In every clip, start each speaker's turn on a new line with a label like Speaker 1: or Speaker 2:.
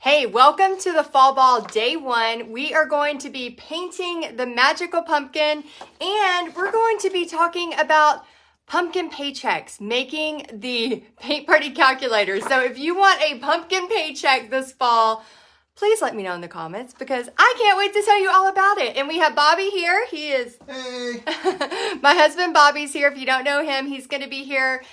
Speaker 1: Hey, welcome to the Fall Ball Day 1. We are going to be painting the magical pumpkin, and we're going to be talking about pumpkin paychecks, making the paint party calculator. So if you want a pumpkin paycheck this fall, please let me know in the comments because I can't wait to tell you all about it. And we have Bobby here. He is...
Speaker 2: Hey!
Speaker 1: My husband Bobby's here. If you don't know him, he's going to be here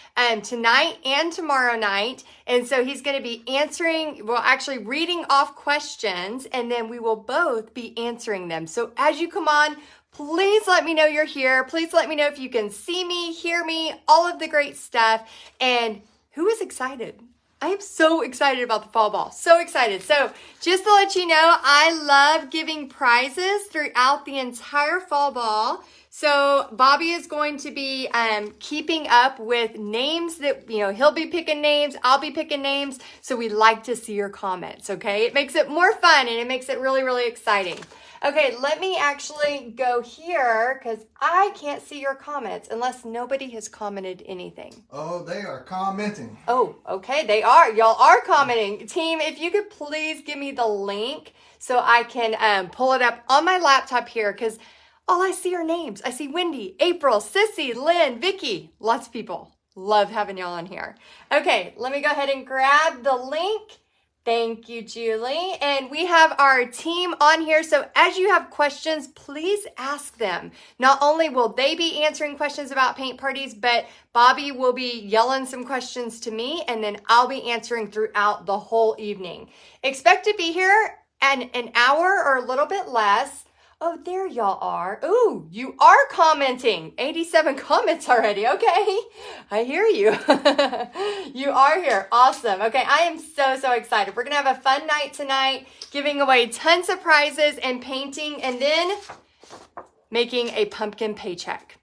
Speaker 1: tonight and tomorrow night. And so he's going to be answering, well, actually reading off questions, and then we will both be answering them. So as you come on, please let me know you're here. Please let me know if you can see me, hear me, all of the great stuff. And who is excited? I am so excited about the fall ball. So excited. So just to let you know, I love giving prizes throughout the entire fall ball. So Bobby is going to be keeping up with names that, he'll be picking names. I'll be picking names. So we like to see your comments, okay? It makes it more fun and it makes it really, really exciting. Okay, let me actually go here because I can't see your comments unless nobody has commented anything.
Speaker 2: Oh, they are commenting.
Speaker 1: Oh, okay, they are. Y'all are commenting. Team, if you could please give me the link so I can pull it up on my laptop here because all I see are names. I see Wendy, April, Sissy, Lynn, Vicky. Lots of people. Love having y'all on here. Okay, let me go ahead and grab the link. Thank you, Julie. And we have our team on here. So as you have questions, please ask them. Not only will they be answering questions about paint parties, but Bobby will be yelling some questions to me, and then I'll be answering throughout the whole evening. Expect to be here in an hour or a little bit less. Oh, there y'all are. Ooh, you are commenting. 87 comments already. Okay, I hear you. You are here. Awesome. Okay, I am so excited. We're going to have a fun night tonight, giving away tons of prizes and painting, and then making a pumpkin paycheck.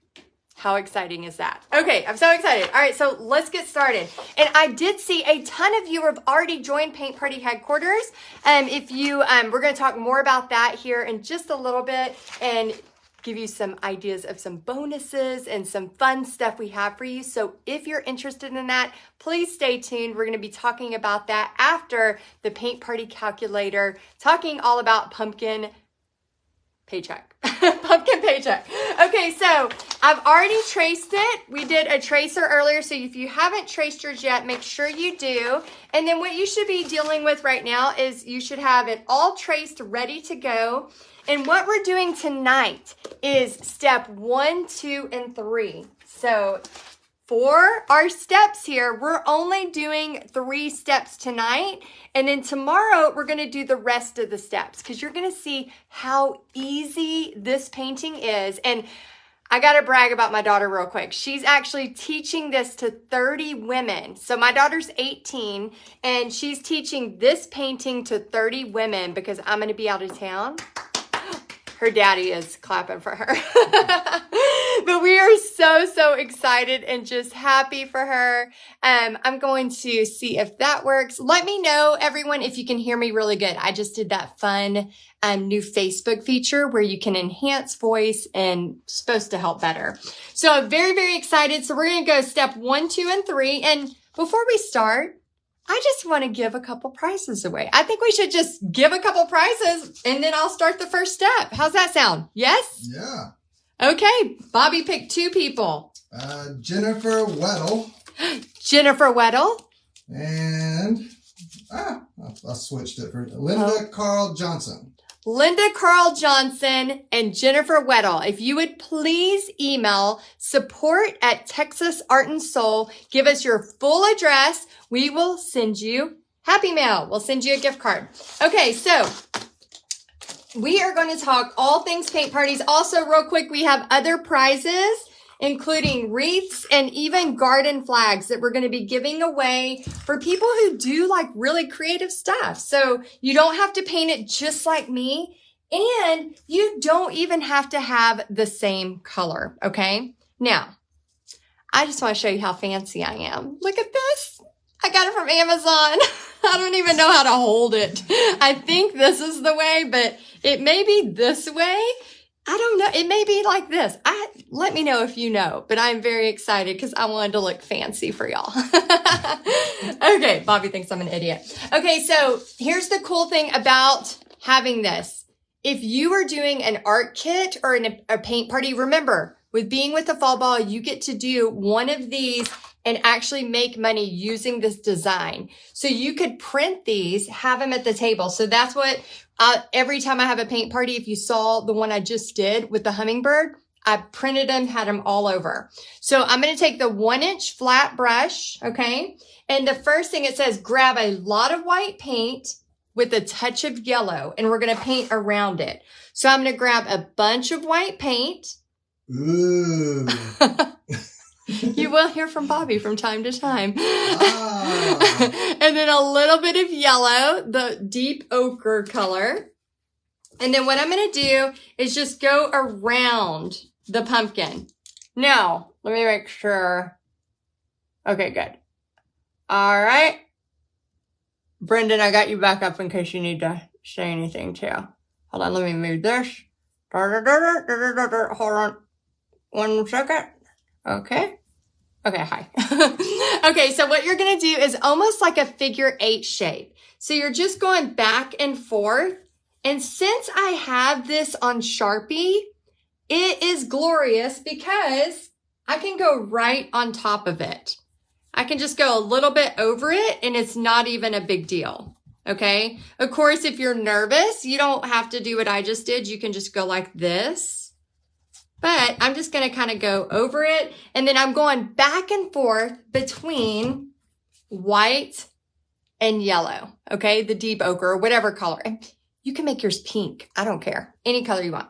Speaker 1: How exciting is that? Okay, I'm so excited. All right, so let's get started. And I did see a ton of you have already joined Paint Party Headquarters. We're going to talk more about that here in just a little bit and give you some ideas of some bonuses and some fun stuff we have for you. So if you're interested in that, please stay tuned. We're going to be talking about that after the Paint Party Calculator, talking all about pumpkin paycheck. Pumpkin paycheck. Okay, so I've already traced it. We did a tracer earlier, so if you haven't traced yours yet, make sure you do. And then what you should be dealing with right now is you should have it all traced, ready to go. And what we're doing tonight is step 1, 2, and 3. So for our steps here, we're only doing 3 steps tonight. And then tomorrow, we're going to do the rest of the steps because you're going to see how easy this painting is. And I got to brag about my daughter real quick. She's actually teaching this to 30 women. So my daughter's 18 and she's teaching this painting to 30 women because I'm going to be out of town. Her daddy is clapping for her. But we are so excited and just happy for her. I'm going to see if that works. Let me know, everyone, if you can hear me really good. I just did that fun new Facebook feature where you can enhance voice and it's supposed to help better. So I'm very excited. So we're going to go step 1, 2, and 3. And before we start, I just want to give a couple prizes away. I think we should just give a couple prizes and then I'll start the first step. How's that sound? Yes?
Speaker 2: Yeah.
Speaker 1: Okay. Bobby picked 2 people.
Speaker 2: Jennifer Weddle.
Speaker 1: Jennifer Weddle.
Speaker 2: And, I switched it for Linda Carl Johnson.
Speaker 1: Linda Carl Johnson and Jennifer Weddle. If you would please email support@TexasArtandSoul. Give us your full address. We will send you Happy Mail. We'll send you a gift card. Okay, so we are going to talk all things paint parties. Also, real quick, we have other prizes, including wreaths and even garden flags that we're going to be giving away for people who do like really creative stuff. So you don't have to paint it just like me, and you don't even have to have the same color, okay? Now, I just want to show you how fancy I am. Look at this. I got it from Amazon. I don't even know how to hold it. I think this is the way, but it may be this way. I don't know. It may be like this. Let me know if you know, but I'm very excited because I wanted to look fancy for y'all. Okay, Bobby thinks I'm an idiot. Okay, so here's the cool thing about having this. If you are doing an art kit or a paint party, remember, with being with the fall ball, you get to do one of these and actually make money using this design. So you could print these, have them at the table. So that's what, every time I have a paint party, if you saw the one I just did with the hummingbird, I printed them, had them all over. So I'm going to take the 1-inch flat brush, okay? And the first thing it says, grab a lot of white paint with a touch of yellow, and we're going to paint around it. So I'm going to grab a bunch of white paint.
Speaker 2: Ooh.
Speaker 1: You will hear from Bobby from time to time. And then a little bit of yellow, the deep ochre color. And then what I'm going to do is just go around the pumpkin. Now, let me make sure. Okay, good. All right. Brendan, I got you back up in case you need to say anything too. Hold on, let me move this. Hold on 1 second. Okay. Okay, hi. Okay, so what you're going to do is almost like a figure 8 shape. So you're just going back and forth. And since I have this on Sharpie, it is glorious because I can go right on top of it. I can just go a little bit over it and it's not even a big deal. Okay. Of course, if you're nervous, you don't have to do what I just did. You can just go like this, but I'm just going to kind of go over it. And then I'm going back and forth between white and yellow. Okay. The deep ochre or whatever color. And you can make yours pink. I don't care. Any color you want.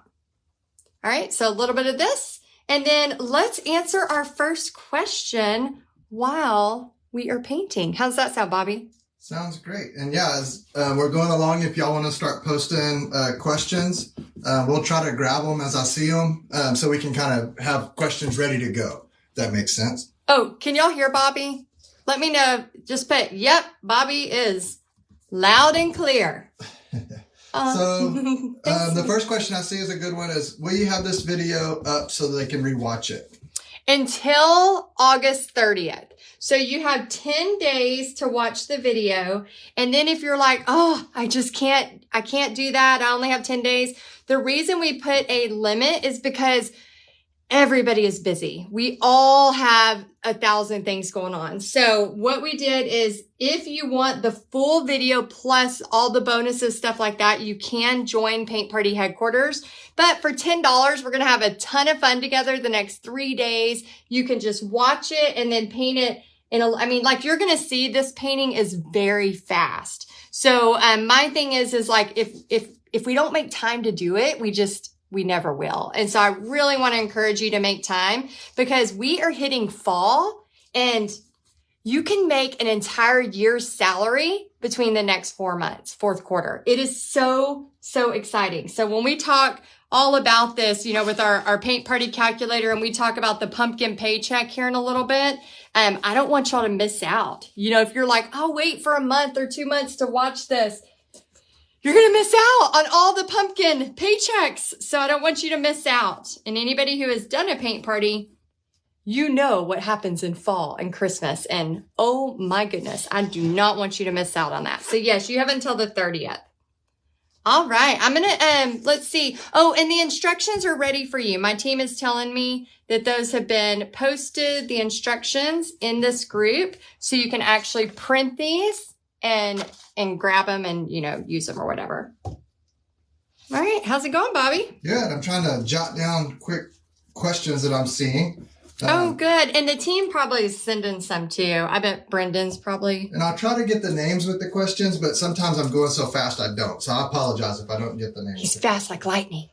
Speaker 1: All right. So a little bit of this, and then let's answer our first question while we are painting. How's that sound, Bobby?
Speaker 2: Sounds great. And yeah, as we're going along, if y'all want to start posting questions, we'll try to grab them as I see them so we can kind of have questions ready to go. If that makes sense.
Speaker 1: Oh, can y'all hear Bobby? Let me know. Just put, yep, Bobby is loud and clear.
Speaker 2: So the first question I see is a good one is, will you have this video up so they can rewatch it?
Speaker 1: Until August 30th. So you have 10 days to watch the video. And then if you're like, oh, I can't do that. I only have 10 days. The reason we put a limit is because everybody is busy. We all have 1,000 things going on. So what we did is if you want the full video plus all the bonuses, stuff like that, you can join Paint Party Headquarters. But for $10, we're going to have a ton of fun together the next 3 days. You can just watch it and then paint it. Like you're going to see this painting is very fast. So my thing is like if we don't make time to do it, we never will. And so I really want to encourage you to make time because we are hitting fall and you can make an entire year's salary between the next 4 months, fourth quarter. It is so, so exciting. So when we talk all about this, with our paint party calculator and we talk about the pumpkin paycheck here in a little bit, I don't want y'all to miss out. If you're like, I'll wait for a month or 2 months to watch this, you're going to miss out on all the pumpkin paychecks. So I don't want you to miss out. And anybody who has done a paint party, you know what happens in fall and Christmas. And oh my goodness, I do not want you to miss out on that. So yes, you have until the 30th. All right. I'm going to, let's see. Oh, and the instructions are ready for you. My team is telling me that those have been posted, the instructions in this group. So you can actually print these and grab them and, use them or whatever. All right. How's it going, Bobby?
Speaker 2: Good. I'm trying to jot down quick questions that I'm seeing.
Speaker 1: Oh, good. And the team probably is sending some too. I bet Brendan's probably.
Speaker 2: And I'll try to get the names with the questions, but sometimes I'm going so fast I don't. So I apologize if I don't get the names.
Speaker 1: He's fast like lightning.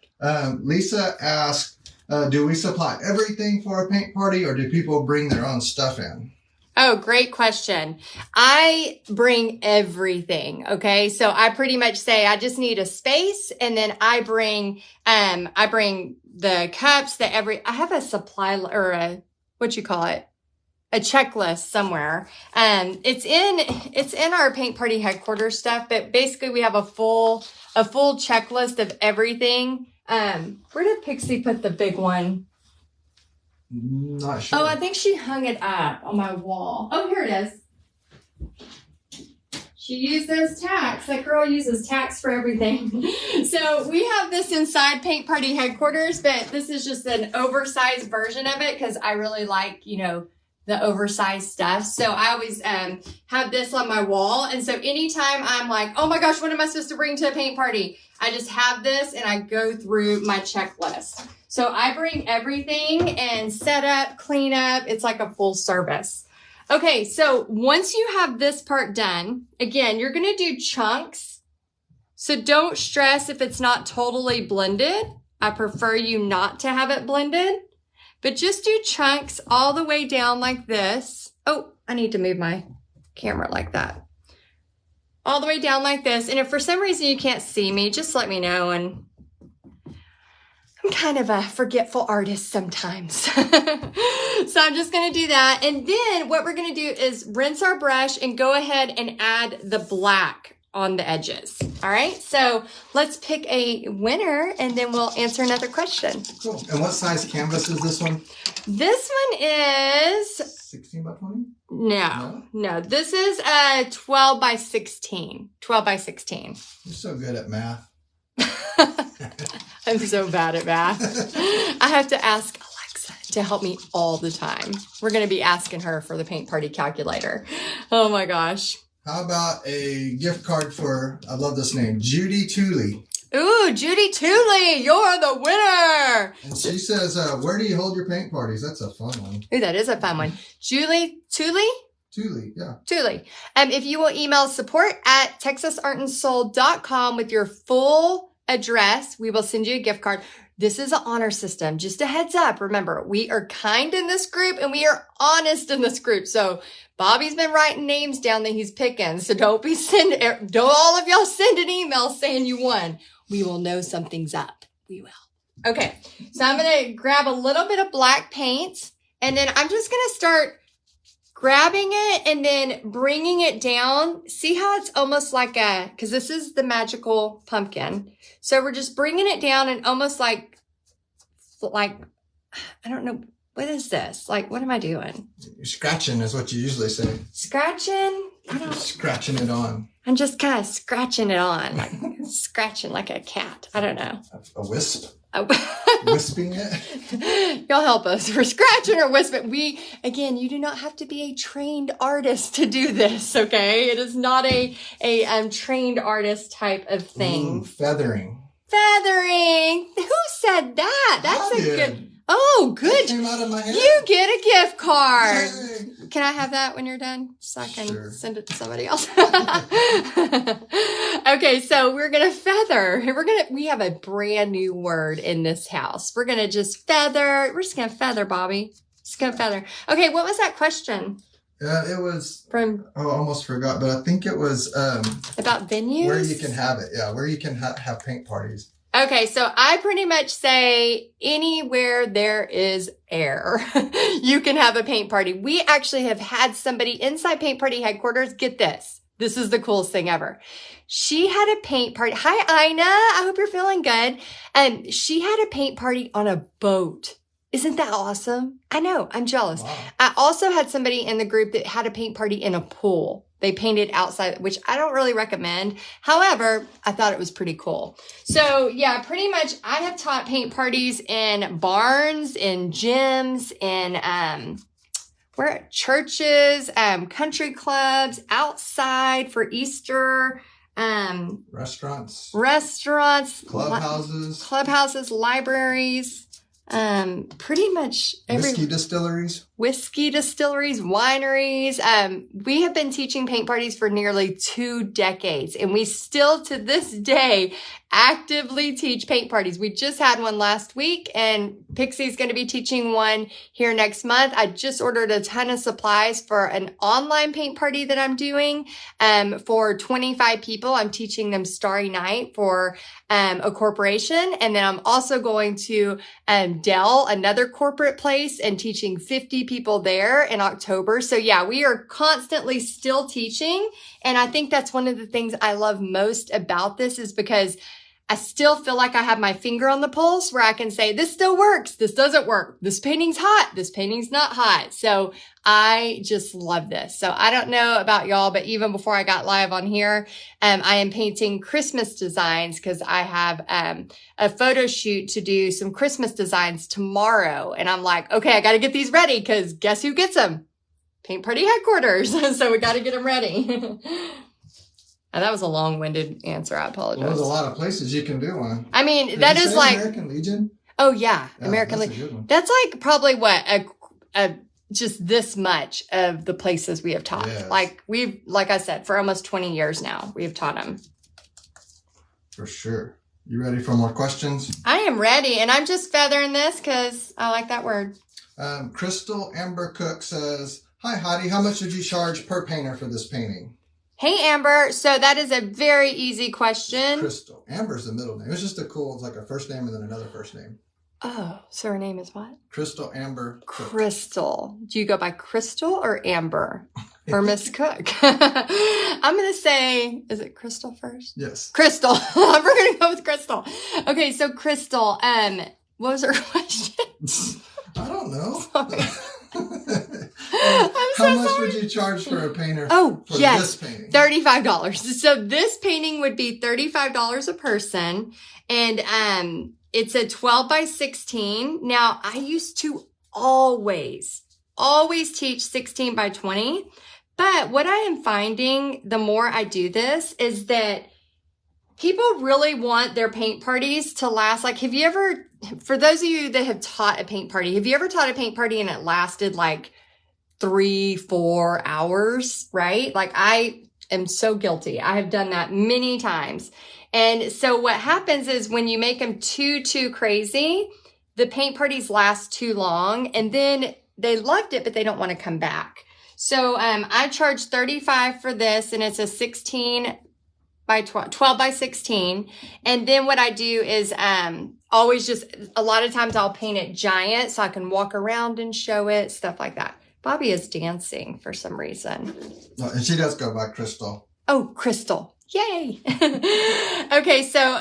Speaker 2: Lisa asked, do we supply everything for a paint party or do people bring their own stuff in?
Speaker 1: Oh, great question. I bring everything. Okay. So I pretty much say I just need a space and then I bring the cups I have a supply or a checklist somewhere. It's in our paint party headquarters stuff, but basically we have a full checklist of everything Where did Pixie put the big one?
Speaker 2: Not sure.
Speaker 1: Oh, I think she hung it up on my wall. Oh, here it is. She used those tacks. That girl uses tacks for everything. So we have this inside Paint Party headquarters, but this is just an oversized version of it because I really like, the oversized stuff. So I always have this on my wall. And so anytime I'm like, oh my gosh, what am I supposed to bring to a paint party? I just have this and I go through my checklist. So I bring everything and set up, clean up. It's like a full service. Okay, so once you have this part done, again, you're going to do chunks. So don't stress if it's not totally blended. I prefer you not to have it blended, but just do chunks all the way down like this. Oh, I need to move my camera like that. All the way down like this. And if for some reason you can't see me, just let me know. And I'm kind of a forgetful artist sometimes. So I'm just going to do that. And then what we're going to do is rinse our brush and go ahead and add the black on the edges. All right. So let's pick a winner and then we'll answer another question.
Speaker 2: Cool. And what size canvas is this one?
Speaker 1: This one is
Speaker 2: 16 by 20?
Speaker 1: No. This is 12 by 16. 12 by 16.
Speaker 2: You're so good at math.
Speaker 1: I'm so bad at math. I have to ask Alexa to help me all the time. We're going to be asking her for the paint party calculator. Oh my gosh.
Speaker 2: How about a gift card for, I love this name, Judy Tooley.
Speaker 1: Ooh, Judy Tooley, you're the winner.
Speaker 2: And she says, where do you hold your paint parties? That's a fun one.
Speaker 1: Ooh, that is a fun one. Julie Tooley?
Speaker 2: Tooley, yeah.
Speaker 1: Tooley. If you will email support@texasartandsoul.com with your full address, we will send you a gift card. This is an honor system. Just a heads up. Remember, we are kind in this group and we are honest in this group. So Bobby's been writing names down that he's picking. So don't all of y'all send an email saying you won. We will know something's up. We will. Okay. So I'm going to grab a little bit of black paint and then I'm just going to start grabbing it and then bringing it down. See how it's almost like because this is the magical pumpkin. So we're just bringing it down and almost like, I don't know. What is this? Like, what am I doing?
Speaker 2: Scratching is what you usually say.
Speaker 1: Scratching?
Speaker 2: Scratching it on.
Speaker 1: I'm just kind of scratching it on, like scratching like a cat. I don't know.
Speaker 2: A wisp? Wisping it?
Speaker 1: Y'all help us. We're scratching or wisping. You do not have to be a trained artist to do this, okay? It is not a trained artist type of thing.
Speaker 2: Ooh, feathering.
Speaker 1: Feathering. Who said that? That's good. Oh, good.
Speaker 2: That came out of my head.
Speaker 1: You get a gift card.
Speaker 2: Yay.
Speaker 1: Can I have that when you're done? So I can send it to somebody else. Okay, so we're going to feather. We have a brand new word in this house. We're going to just feather. We're just going to feather, Bobby. Just going to feather. Okay, what was that question?
Speaker 2: It was
Speaker 1: from.
Speaker 2: Oh, I almost forgot, but I think it was
Speaker 1: about venues.
Speaker 2: Where you can have it. Yeah, where you can have paint parties.
Speaker 1: Okay, so I pretty much say anywhere there is air, you can have a paint party. We actually have had somebody inside Paint Party headquarters. Get this. This is the coolest thing ever. She had a paint party. Hi, Ina. I hope you're feeling good. She had a paint party on a boat. Isn't that awesome? I know. I'm jealous. Wow. I also had somebody in the group that had a paint party in a pool. They painted outside, which I don't really recommend. However, I thought it was pretty cool. So yeah, pretty much I have taught paint parties in barns, in gyms, in we're at churches, country clubs, outside for Easter,
Speaker 2: restaurants,
Speaker 1: clubhouses, libraries. Pretty much
Speaker 2: whiskey distilleries,
Speaker 1: wineries. We have been teaching paint parties for nearly 2 decades and we still to this day actively teach paint parties. We just had one last week and Pixie's going to be teaching one here next month. I just ordered a ton of supplies for an online paint party that I'm doing, for 25 people. I'm teaching them Starry Night for, a corporation. And then I'm also going to, Dell, another corporate place, and teaching 50 people there in October. So yeah, we are constantly still teaching. And I think that's one of the things I love most about this is because I still feel like I have my finger on the pulse where I can say, this still works. This doesn't work. This painting's hot. This painting's not hot. So I just love this. So I don't know about y'all, but even before I got live on here, I am painting Christmas designs because I have a photo shoot to do some Christmas designs tomorrow. And I'm like, okay, I got to get these ready because guess who gets them? Paint Party Headquarters. So we got to get them ready. And that was a long-winded answer. I apologize.
Speaker 2: Well, there's a lot of places you can do one.
Speaker 1: I mean,
Speaker 2: Did
Speaker 1: that
Speaker 2: you
Speaker 1: is
Speaker 2: say
Speaker 1: like
Speaker 2: American Legion.
Speaker 1: Oh yeah,
Speaker 2: Yeah,
Speaker 1: American
Speaker 2: that's a
Speaker 1: Legion.
Speaker 2: good one.
Speaker 1: That's like probably what a just this much of the places we have taught.
Speaker 2: Yes.
Speaker 1: Like I said, for almost 20 years now, we have taught them.
Speaker 2: For sure. You ready for more questions?
Speaker 1: I am ready, and I'm just feathering this because I like that word.
Speaker 2: Crystal Amber Cook says, "Hi Heidi, how much did you charge per painter for this painting?"
Speaker 1: Hey Amber, so that is a very easy question.
Speaker 2: Crystal. Amber's the middle name. It's just a cool, it's like a first name and then another first name.
Speaker 1: Oh, so her name is what?
Speaker 2: Crystal Amber Cook.
Speaker 1: Crystal. Do you go by Crystal or Amber? Or Miss Cook? I'm going to say, is it Crystal first?
Speaker 2: Yes.
Speaker 1: Crystal. We're going to go with Crystal. Okay, so Crystal, what was her question?
Speaker 2: I don't know.
Speaker 1: I'm so
Speaker 2: How much
Speaker 1: sorry.
Speaker 2: would you charge for a painter
Speaker 1: Oh,
Speaker 2: for
Speaker 1: yes.
Speaker 2: this painting?
Speaker 1: $35. So this painting would be $35 a person. And it's a 12 by 16. Now, I used to always teach 16 by 20. But what I am finding the more I do this is that people really want their paint parties to last. Like, have you ever, for those of you that have taught a paint party, have you ever taught a paint party and it lasted like 3-4 hours, right? Like, I am so guilty. I have done that many times. And so what happens is when you make them too crazy, the paint parties last too long, and then they loved it, but they don't want to come back. So I charge $35 for this, and it's a 16 by 12 by 16. And then what I do is always just, a lot of times I'll paint it giant so I can walk around and show it, stuff like that. Bobby is dancing for some reason.
Speaker 2: No, and she does go by Crystal.
Speaker 1: Oh, Crystal. Yay. Okay, so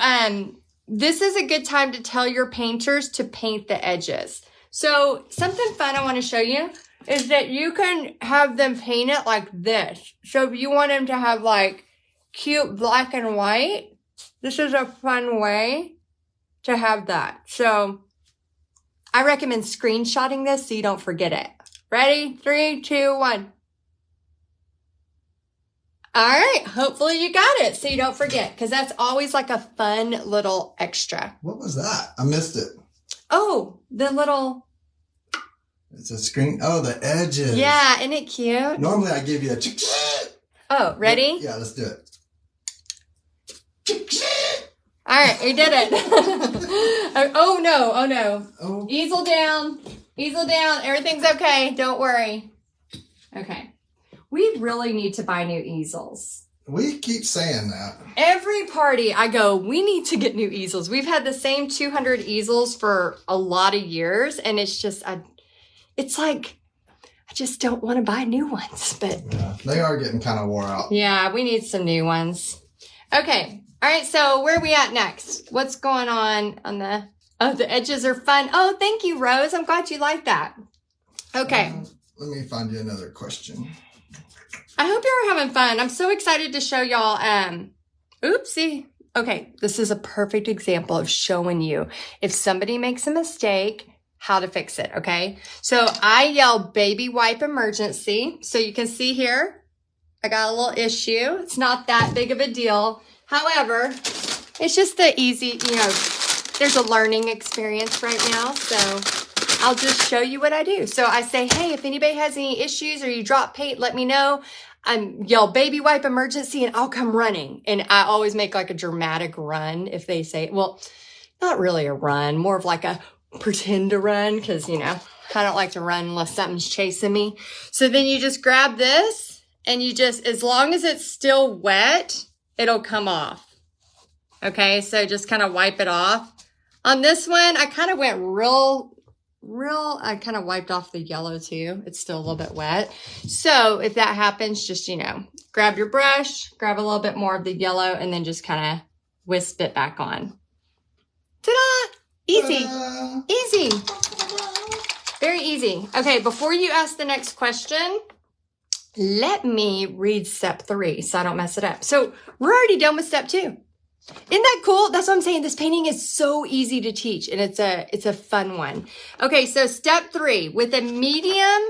Speaker 1: this is a good time to tell your painters to paint the edges. So something fun I want to show you is that you can have them paint it like this. So if you want them to have like cute black and white, this is a fun way to have that. So I recommend screenshotting this so you don't forget it. Ready? 3, 2, 1. All right. Hopefully you got it so you don't forget, because that's always like a fun little extra.
Speaker 2: What was that? I missed it.
Speaker 1: Oh, the little...
Speaker 2: It's a screen. Oh, the edges.
Speaker 1: Yeah, isn't it cute?
Speaker 2: Normally I give you a...
Speaker 1: Oh, ready?
Speaker 2: Yeah, let's do it.
Speaker 1: All right, you did it. Oh, no. Oh, no.
Speaker 2: Oh.
Speaker 1: Easel down. Easel down. Everything's okay. Don't worry. Okay. We really need to buy new easels.
Speaker 2: We keep saying that.
Speaker 1: Every party I go, we need to get new easels. We've had the same 200 easels for a lot of years, and it's just, it's like, I just don't want to buy new ones, but
Speaker 2: Yeah, they are getting kind of wore out.
Speaker 1: yeah, we need some new ones. Okay. All right. So where are we at next? What's going on the, oh, the edges are fun. Oh, thank you, Rose. I'm glad you like that. Okay.
Speaker 2: Let me find you another question.
Speaker 1: I hope you're having fun. I'm so excited to show y'all, oopsie. Okay. This is a perfect example of showing you if somebody makes a mistake, how to fix it. Okay. So I yell baby wipe emergency. So you can see here, I got a little issue. It's not that big of a deal. However, it's just the easy, there's a learning experience right now. So I'll just show you what I do. So I say, hey, if anybody has any issues or you drop paint, let me know. Yell baby wipe emergency and I'll come running. And I always make like a dramatic run if they say, well, not really a run, more of like a pretend to run, because, I don't like to run unless something's chasing me. So then you just grab this and you just, as long as it's still wet, it'll come off. Okay, so just kind of wipe it off. On this one, I kind of went I kind of wiped off the yellow too. It's still a little bit wet. So if that happens, just, grab your brush, grab a little bit more of the yellow, and then just kind of wisp it back on. Ta-da! Easy.
Speaker 2: Ta-da!
Speaker 1: Easy. Very easy. Okay, before you ask the next question, let me read step 3 so I don't mess it up. So we're already done with step 2. Isn't that cool? That's what I'm saying. This painting is so easy to teach, and it's a fun one. Okay, so step 3, with a medium,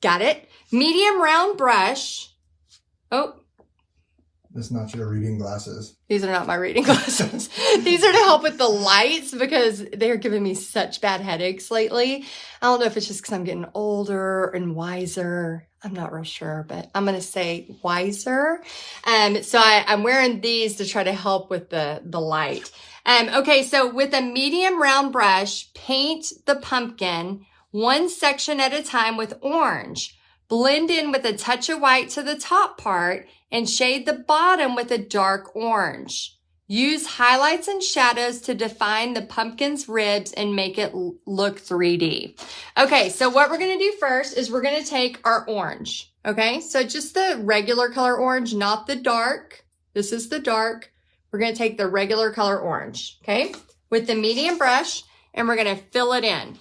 Speaker 1: got it, medium round brush. Oh,
Speaker 2: That's not your reading glasses.
Speaker 1: these are not my reading glasses. These are to help with the lights because they're giving me such bad headaches lately. I don't know if it's just because I'm getting older and wiser. I'm not real sure, but I'm going to say wiser. So I'm wearing these to try to help with the light. Okay, so with a medium round brush, paint the pumpkin one section at a time with orange. Blend in with a touch of white to the top part and shade the bottom with a dark orange. Use highlights and shadows to define the pumpkin's ribs and make it look 3D. Okay, so what we're going to do first is we're going to take our orange. Okay, so just the regular color orange, not the dark. This is the dark. We're going to take the regular color orange, okay, with the medium brush, and we're going to fill it in.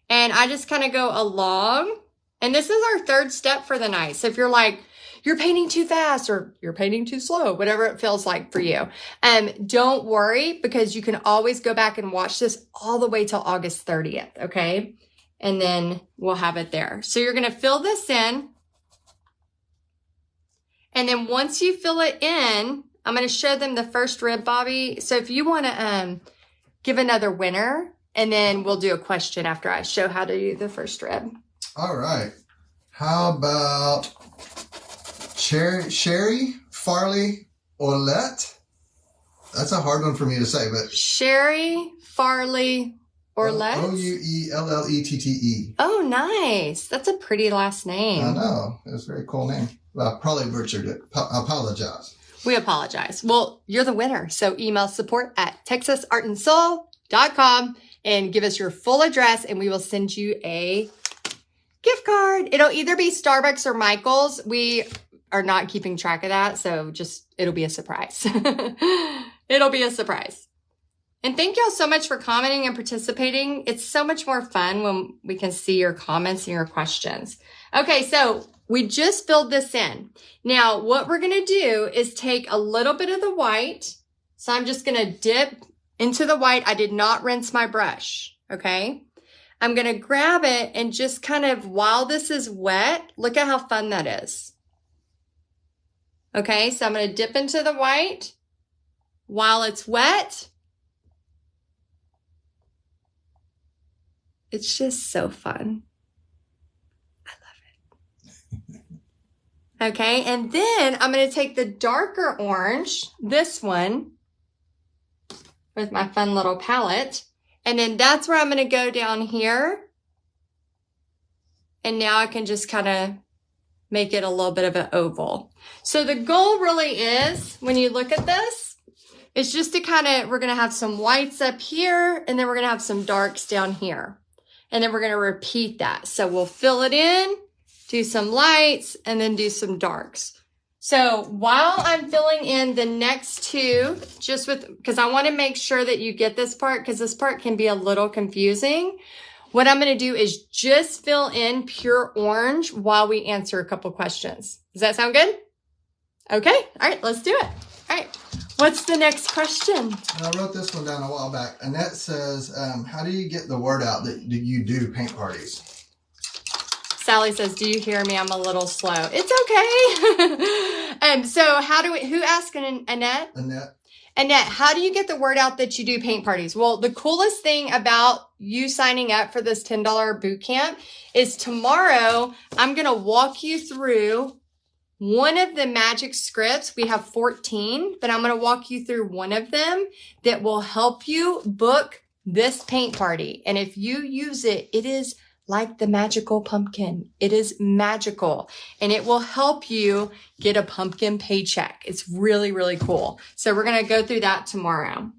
Speaker 1: And I just kind of go along. And this is our 3rd step for the night. So if you're like, you're painting too fast or you're painting too slow, whatever it feels like for you, don't worry, because you can always go back and watch this all the way till August 30th, okay? And then we'll have it there. So you're going to fill this in. And then once you fill it in, I'm going to show them the first rib, Bobby. So if you want to give another winner, and then we'll do a question after I show how to do the first rib.
Speaker 2: All right. How about Sherry, Farley, Orlett? That's a hard one for me to say, but
Speaker 1: Sherry, Farley, Orlett?
Speaker 2: Ouellette.
Speaker 1: Oh, nice. That's a pretty last name.
Speaker 2: I know. It was a very cool name. Well, I probably butchered it. I apologize.
Speaker 1: We apologize. Well, you're the winner. So email support@texasartandsoul.com and give us your full address, and we will send you a gift card. It'll either be Starbucks or Michael's. We are not keeping track of that, so it'll be a surprise. It'll be a surprise. And thank y'all so much for commenting and participating. It's so much more fun when we can see your comments and your questions. Okay, so we just filled this in. Now, what we're going to do is take a little bit of the white. So I'm just going to dip into the white. I did not rinse my brush, okay? I'm going to grab it and just kind of, while this is wet, look at how fun that is. Okay, so I'm going to dip into the white while it's wet. It's just so fun. I love it. Okay, and then I'm going to take the darker orange, this one, with my fun little palette. And then that's where I'm going to go down here. And now I can just kind of make it a little bit of an oval. So the goal really is, when you look at this, is just to kind of, we're going to have some whites up here, and then we're going to have some darks down here. And then we're going to repeat that. So we'll fill it in, do some lights, and then do some darks. So while I'm filling in the next two, because I want to make sure that you get this part, because this part can be a little confusing. What I'm going to do is just fill in pure orange while we answer a couple questions. Does that sound good? Okay. All right, let's do it. All right. What's the next question?
Speaker 2: I wrote this one down a while back. Annette says, how do you get the word out that you do paint parties?
Speaker 1: Sally says, do you hear me? I'm a little slow. It's okay. So who asked Annette? Annette, how do you get the word out that you do paint parties? Well, the coolest thing about you signing up for this $10 boot camp is tomorrow I'm going to walk you through one of the magic scripts. We have 14, but I'm going to walk you through one of them that will help you book this paint party. And if you use it, it is like the magical pumpkin. It is magical, and it will help you get a pumpkin paycheck. It's really, really cool. So we're going to go through that tomorrow.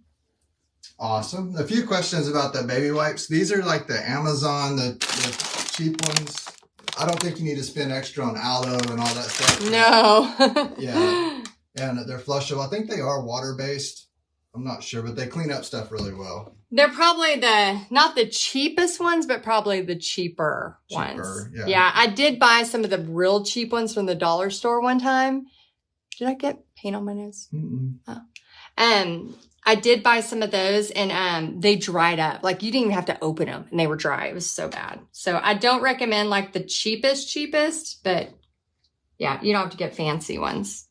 Speaker 2: Awesome. A few questions about the baby wipes. These are like the Amazon, the cheap ones. I don't think you need to spend extra on aloe and all that stuff.
Speaker 1: No.
Speaker 2: Yeah. And they're flushable. I think they are water-based. I'm not sure, but they clean up stuff really well.
Speaker 1: They're probably not the cheapest ones, but probably the cheaper ones. Yeah. I did buy some of the real cheap ones from the dollar store one time. Did I get paint on my nose?
Speaker 2: Mm-mm.
Speaker 1: Oh. I did buy some of those and they dried up. Like you didn't even have to open them and they were dry. It was so bad. So I don't recommend like the cheapest, but yeah, you don't have to get fancy ones.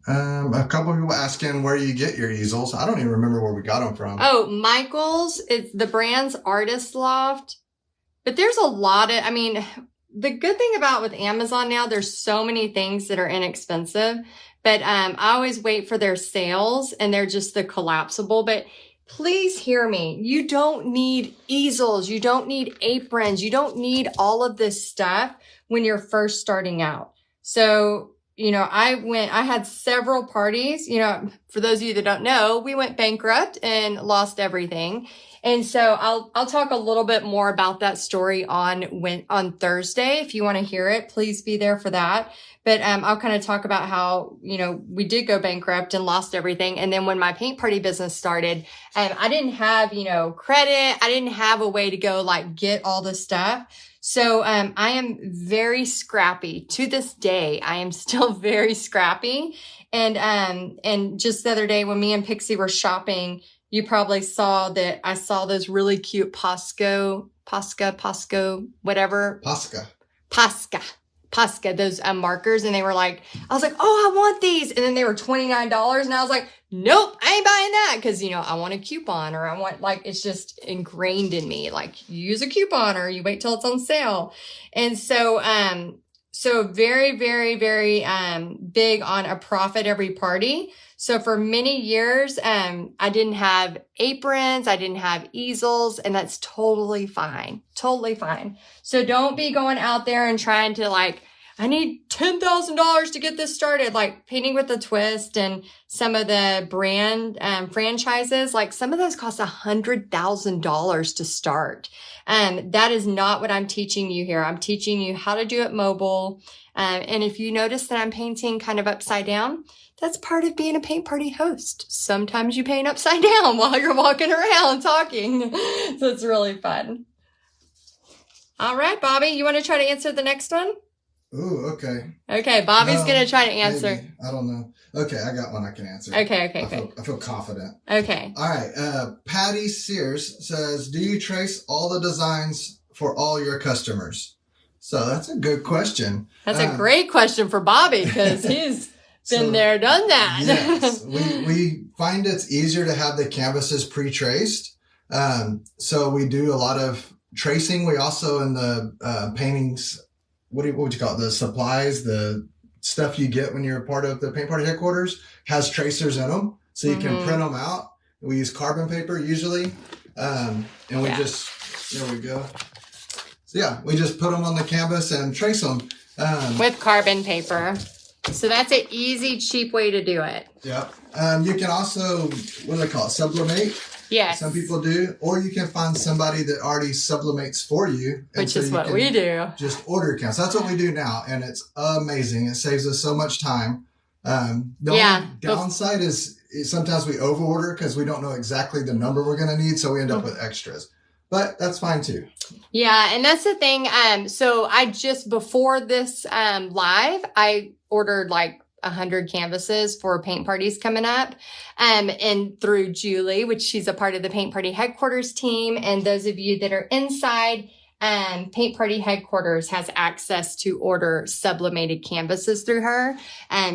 Speaker 2: A couple of people asking where you get your easels. I don't even remember where we got them from.
Speaker 1: Oh, Michael's. It's the brand's Artist Loft. But there's a lot of, I mean, the good thing about with Amazon now, there's so many things that are inexpensive. But I always wait for their sales and they're just the collapsible. But please hear me. You don't need easels. You don't need aprons. You don't need all of this stuff when you're first starting out. So, you know, I had several parties, you know, for those of you that don't know, we went bankrupt and lost everything. And so I'll talk a little bit more about that story on Thursday. If you want to hear it, please be there for that. But I'll kind of talk about how, you know, we did go bankrupt and lost everything. And then when my paint party business started, I didn't have, you know, credit. I didn't have a way to go like get all the stuff. So I am very scrappy to this day. I am still very scrappy. And just the other day when me and Pixie were shopping, you probably saw that I saw those really cute Posca, those markers. And they were like, I was like, oh, I want these. And then they were $29. And I was like, nope, I ain't buying that. Cause you know, I want a coupon or I want like, it's just ingrained in me. Like you use a coupon or you wait till it's on sale. And so, so very, very, very, big on a profit every party. So for many years, I didn't have aprons. I didn't have easels, and that's totally fine. Totally fine. So don't be going out there and trying to like, I need $10,000 to get this started. Like Painting with a Twist and some of the brand, franchises, like some of those cost $100,000 to start. That is not what I'm teaching you here. I'm teaching you how to do it mobile. And if you notice that I'm painting kind of upside down, that's part of being a paint party host. Sometimes you paint upside down while you're walking around talking. So it's really fun. All right, Bobby, you want to try to answer the next one?
Speaker 2: Ooh, okay.
Speaker 1: Okay, Bobby's going to try to answer.
Speaker 2: Maybe. I don't know. Okay, I got one I can answer.
Speaker 1: Okay.
Speaker 2: I feel confident.
Speaker 1: Okay.
Speaker 2: All right. Patty Sears says, do you trace all the designs for all your customers? So that's a good question.
Speaker 1: That's a great question for Bobby because he's been there, done that.
Speaker 2: Yes. We find it's easier to have the canvases pre-traced. So we do a lot of tracing. We also in the paintings, what would you call it? The supplies, the stuff you get when you're a part of the paint party headquarters has tracers in them. So you can print them out. We use carbon paper usually. And we there we go. So yeah, we just put them on the canvas and trace them.
Speaker 1: With carbon paper. So that's an easy, cheap way to do it.
Speaker 2: Yep. You can also, what do they call it? Sublimate.
Speaker 1: Yes.
Speaker 2: Some people do. Or you can find somebody that already sublimates for you.
Speaker 1: Which is what we do.
Speaker 2: Just order accounts. That's what we do now. And it's amazing. It saves us so much time. The only downside is sometimes we overorder because we don't know exactly the number we're going to need. So we end up with extras. But that's fine too.
Speaker 1: Yeah. And that's the thing. So I just, before this live, I ordered like 100 canvases for paint parties coming up. And through Julie, which she's a part of the paint party headquarters team. And those of you that are inside, paint party headquarters has access to order sublimated canvases through her.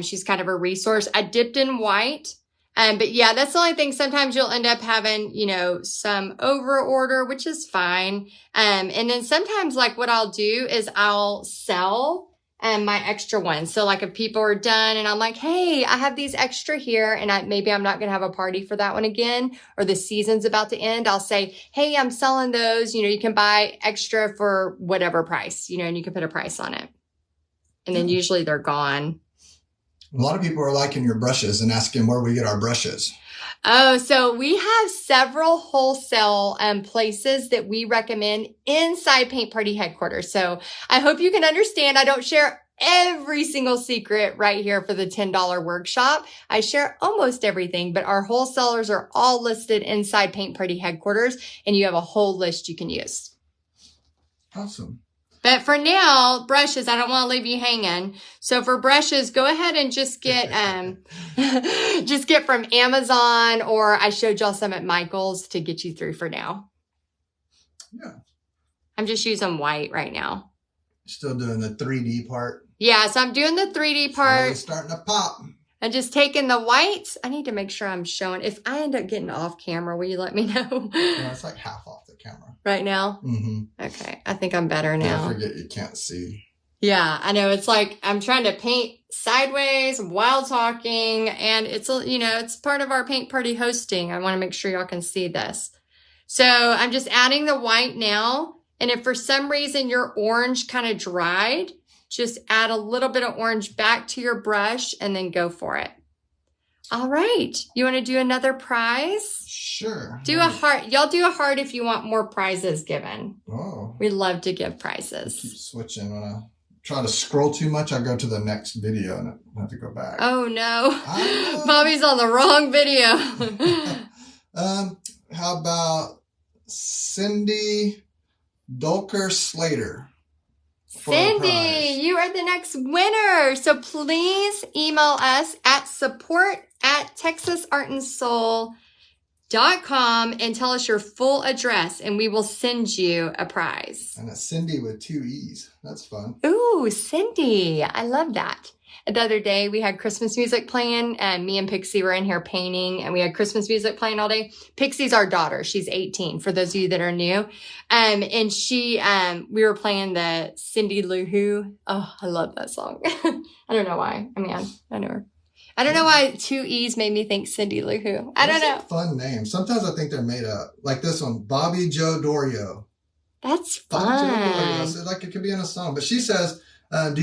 Speaker 1: She's kind of a resource. I dipped in white. But yeah, that's the only thing. Sometimes you'll end up having, you know, some over order, which is fine. And then sometimes like what I'll do is I'll sell my extra ones. So like if people are done and I'm like, hey, I have these extra here and maybe I'm not going to have a party for that one again, or the season's about to end. I'll say, hey, I'm selling those. You know, you can buy extra for whatever price, you know, and you can put a price on it. And then usually they're gone.
Speaker 2: A lot of people are liking your brushes and asking where we get our brushes.
Speaker 1: Oh, so we have several wholesale places that we recommend inside Paint Party headquarters. So I hope you can understand. I don't share every single secret right here for the $10 workshop. I share almost everything, but our wholesalers are all listed inside Paint Party headquarters, and you have a whole list you can use.
Speaker 2: Awesome.
Speaker 1: But for now, brushes, I don't want to leave you hanging. So for brushes, go ahead and just get just get from Amazon, or I showed y'all some at Michael's to get you through for now.
Speaker 2: Yeah.
Speaker 1: I'm just using white right now.
Speaker 2: Still doing the 3D part.
Speaker 1: Yeah, so I'm doing the 3D part.
Speaker 2: It's starting to pop.
Speaker 1: And just taking the whites. I need to make sure I'm showing. If I end up getting off camera, will you let me know?
Speaker 2: Yeah, it's like half off the camera.
Speaker 1: Right now?
Speaker 2: Mm-hmm.
Speaker 1: Okay, I think I'm better now.
Speaker 2: Don't forget you can't see.
Speaker 1: Yeah, I know. It's like I'm trying to paint sideways while talking, and it's, you know, it's part of our Paint Party hosting. I want to make sure y'all can see this. So I'm just adding the white now, and if for some reason your orange kind of dried, just add a little bit of orange back to your brush and then go for it. All right. You want to do another prize?
Speaker 2: Sure.
Speaker 1: Do a heart. Y'all do a heart if you want more prizes given.
Speaker 2: Oh.
Speaker 1: We love to give prizes.
Speaker 2: Keep switching. When I try to scroll too much, I go to the next video and I have to go back.
Speaker 1: Oh, no. Bobby's on the wrong video.
Speaker 2: How about Cindy Dulker Slater?
Speaker 1: Cindy, you are the next winner. So please email us at support@texasartandsoul.com and tell us your full address, and we will send you a prize.
Speaker 2: And a Cindy with 2 E's. That's fun.
Speaker 1: Ooh, Cindy. I love that. The other day we had Christmas music playing, and me and Pixie were in here painting, and we had Christmas music playing all day. Pixie's our daughter. She's 18 for those of you that are new. And we were playing the Cindy Lou Who. Oh, I love that song. I don't know why. I mean, I know her. I don't know why 2 E's made me think Cindy Lou Who. I don't know.
Speaker 2: That's a fun name. Sometimes I think they're made up. Like this one, Bobby Joe Dorio.
Speaker 1: That's
Speaker 2: Bobby
Speaker 1: fun.
Speaker 2: Joe Dorio. So like it could be in a song. But she says, do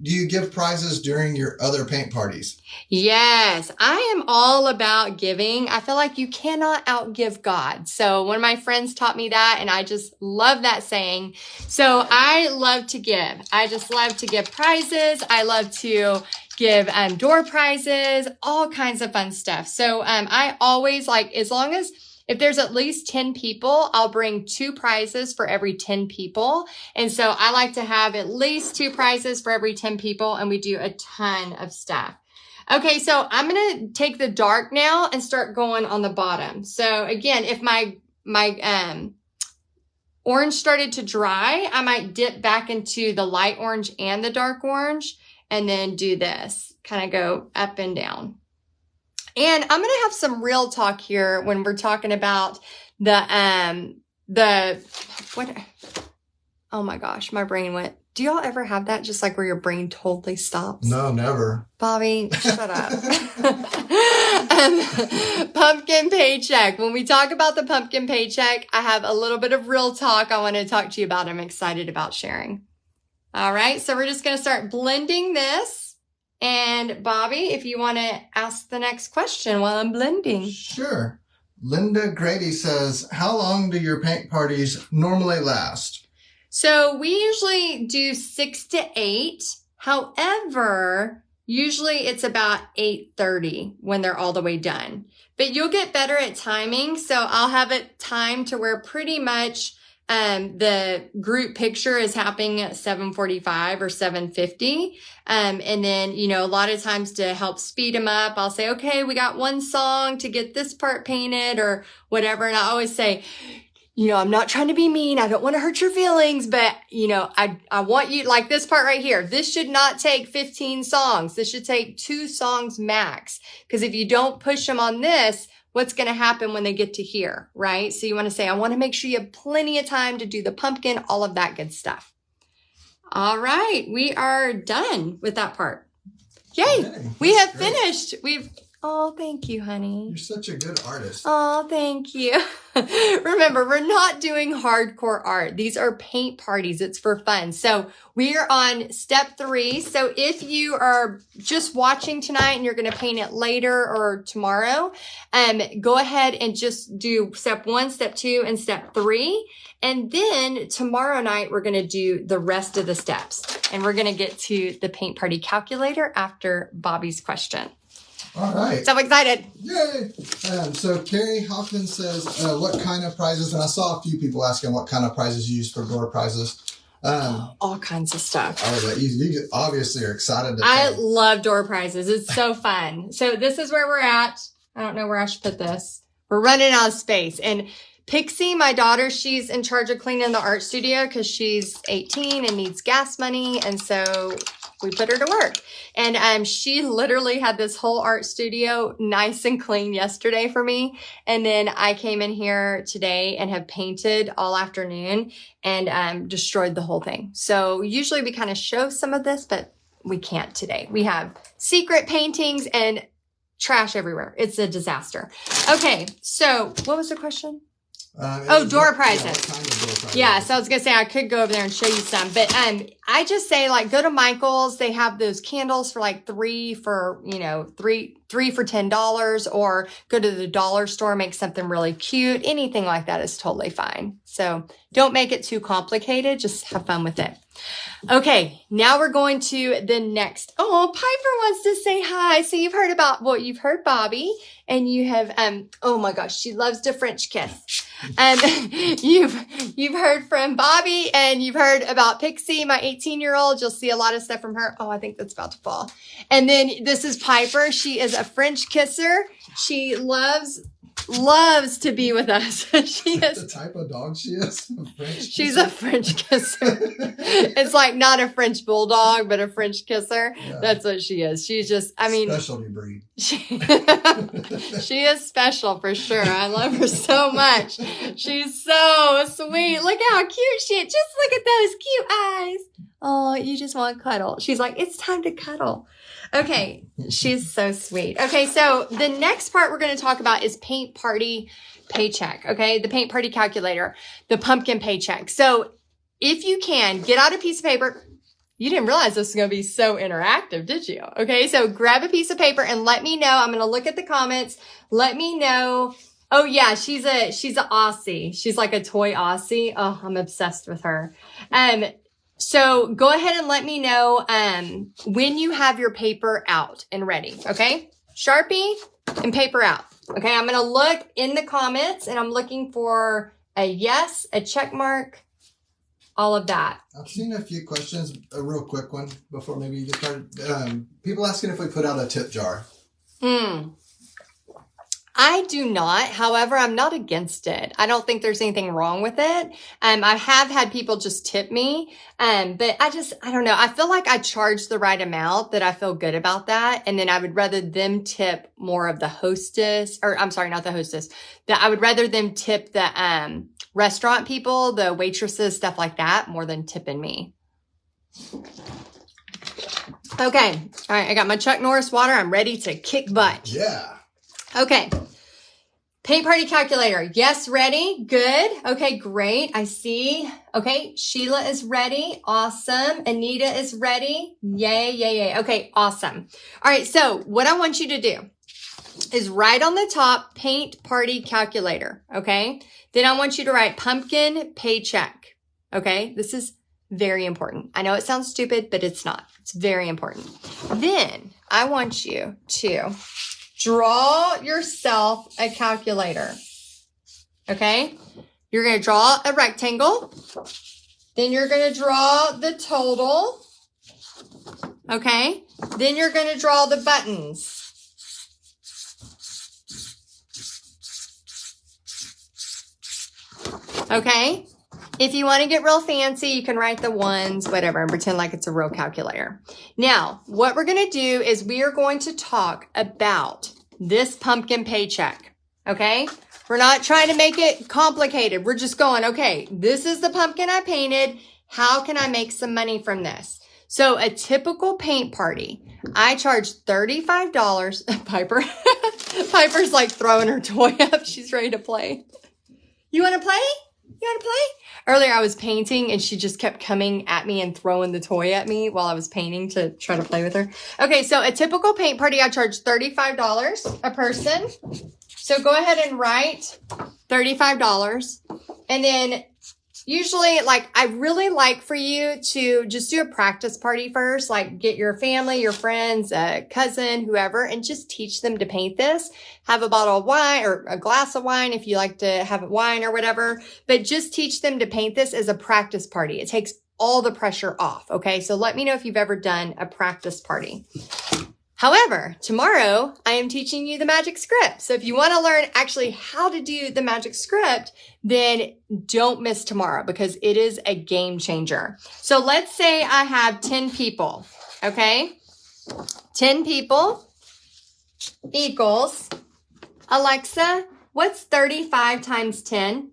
Speaker 2: you give prizes during your other paint parties?
Speaker 1: Yes, I am all about giving. I feel like you cannot outgive God. So one of my friends taught me that, and I just love that saying. So I love to give. I just love to give prizes. I love to give door prizes, all kinds of fun stuff. So I always like, as long as if there's at least 10 people, I'll bring 2 prizes for every 10 people. And so I like to have at least 2 prizes for every 10 people, and we do a ton of stuff. Okay, so I'm going to take the dark now and start going on the bottom. So again, if my orange started to dry, I might dip back into the light orange and the dark orange and then do this, kind of go up and down. And I'm going to have some real talk here when we're talking about oh my gosh, my brain went. Do y'all ever have that? Just like where your brain totally stops?
Speaker 2: No, never.
Speaker 1: Bobby, shut up. Pumpkin paycheck. When we talk about the pumpkin paycheck, I have a little bit of real talk I want to talk to you about. I'm excited about sharing. All right. So we're just going to start blending this. And Bobby, if you want to ask the next question while I'm blending.
Speaker 2: Sure. Linda Grady says, how long do your paint parties normally last?
Speaker 1: So we usually do 6 to 8. However, usually it's about 8:30 when they're all the way done. But you'll get better at timing. So I'll have it timed to where pretty much the group picture is happening at 7:45 or 7:50. And then, you know, a lot of times to help speed them up, I'll say, okay, we got 1 song to get this part painted or whatever. And I always say, you know, I'm not trying to be mean. I don't want to hurt your feelings, but you know, I want you, like this part right here. This should not take 15 songs. This should take 2 songs max. Because if you don't push them on this, what's going to happen when they get to here, right? So you want to say, I want to make sure you have plenty of time to do the pumpkin, all of that good stuff. All right. We are done with that part. Yay.
Speaker 2: Okay,
Speaker 1: we have
Speaker 2: great.
Speaker 1: finished. Oh, thank you, honey.
Speaker 2: You're such a good artist.
Speaker 1: Oh, thank you. Remember, we're not doing hardcore art. These are paint parties. It's for fun. So we are on step 3. So if you are just watching tonight and you're going to paint it later or tomorrow, go ahead and just do step 1, step 2, and step 3. And then tomorrow night, we're going to do the rest of the steps. And we're going to get to the paint party calculator after Bobby's question.
Speaker 2: All right.
Speaker 1: So excited.
Speaker 2: Yay. So Carrie Hoffman says, what kind of prizes? And I saw a few people asking what kind of prizes you use for door prizes.
Speaker 1: All kinds of stuff.
Speaker 2: Oh, you obviously are excited.
Speaker 1: I love door prizes. It's so fun. So this is where we're at. I don't know where I should put this. We're running out of space. And Pixie, my daughter, she's in charge of cleaning the art studio because she's 18 and needs gas money. And so we put her to work. And she literally had this whole art studio nice and clean yesterday for me. And then I came in here today and have painted all afternoon and destroyed the whole thing. So usually we kind of show some of this, but we can't today. We have secret paintings and trash everywhere. It's a disaster. Okay, so what was the question? Door prizes.
Speaker 2: Yeah, what kind of door prizes?
Speaker 1: Yeah, so I was going to say I could go over there and show you some. But I just say, like, go to Michael's. They have those candles for, like, three for $10. Or go to the dollar store, make something really cute. Anything like that is totally fine. So don't make it too complicated. Just have fun with it. Okay, now we're going to the next. Oh, Piper wants to say hi. So you've heard you've heard Bobby, and you have, oh my gosh, she loves to French kiss. You've heard from Bobby, and you've heard about Pixie, my 18-year-old. You'll see a lot of stuff from her. Oh, I think that's about to fall. And then this is Piper. She is a French kisser. She loves to be with us. She is
Speaker 2: the type of dog she is.
Speaker 1: She's a French kisser. It's like not a French bulldog, but a French kisser. Yeah. That's what she is. She's just,
Speaker 2: specialty breed.
Speaker 1: She is special for sure. I love her so much. She's so sweet. Look how cute she is. Just look at those cute eyes. Oh, you just want cuddle. She's like, it's time to cuddle. Okay, she's so sweet. Okay, so the next part we're going to talk about is paint party paycheck, okay? The paint party calculator, the pumpkin paycheck. So if you can, get out a piece of paper. You didn't realize this was going to be so interactive, did you? Okay, so grab a piece of paper and let me know. I'm going to look at the comments. Let me know. Oh, yeah, she's a Aussie. She's like a toy Aussie. Oh, I'm obsessed with her. So go ahead and let me know when you have your paper out and ready, okay? Sharpie and paper out, okay? I'm going to look in the comments, and I'm looking for a yes, a check mark, all of that.
Speaker 2: I've seen a few questions, a real quick one before maybe you get started. People asking if we put out a tip jar.
Speaker 1: I do not. However, I'm not against it. I don't think there's anything wrong with it. I have had people just tip me. But I don't know. I feel like I charge the right amount, that I feel good about that. And then I would rather them tip more of the hostess, or I'm sorry, not the hostess. That I would rather them tip the restaurant people, the waitresses, stuff like that, more than tipping me. Okay. All right. I got my Chuck Norris water. I'm ready to kick butt.
Speaker 2: Yeah.
Speaker 1: Okay. Paint party calculator. Yes, ready. Good. Okay, great. I see. Okay, Sheila is ready. Awesome. Anita is ready. Yay, yay, yay. Okay, awesome. All right, so what I want you to do is write on the top, paint party calculator. Okay. Then I want you to write pumpkin paycheck. Okay. This is very important. I know it sounds stupid, but it's not. It's very important. Then I want you to draw yourself a calculator, okay? You're going to draw a rectangle. Then you're going to draw the total, okay? Then you're going to draw the buttons. Okay? If you want to get real fancy, you can write the ones, whatever, and pretend like it's a real calculator. Now, what we're going to do is we are going to talk about this pumpkin paycheck, okay? We're not trying to make it complicated. We're just going, okay, this is the pumpkin I painted. How can I make some money from this? So a typical paint party, I charge $35. Piper. Piper's like throwing her toy up. She's ready to play. You want to play? You want to play? Earlier I was painting and she just kept coming at me and throwing the toy at me while I was painting to try to play with her. Okay, so a typical paint party, I charge $35 a person. So go ahead and write $35. And then usually, like, I really like for you to just do a practice party first, like get your family, your friends, a cousin, whoever, and just teach them to paint this. Have a bottle of wine or a glass of wine if you like to have wine or whatever, but just teach them to paint this as a practice party. It takes all the pressure off, okay? So let me know if you've ever done a practice party. However, tomorrow I am teaching you the magic script. So if you want to learn actually how to do the magic script, then don't miss tomorrow because it is a game changer. So let's say I have 10 people, okay? 10 people equals, Alexa, what's 35 times 10?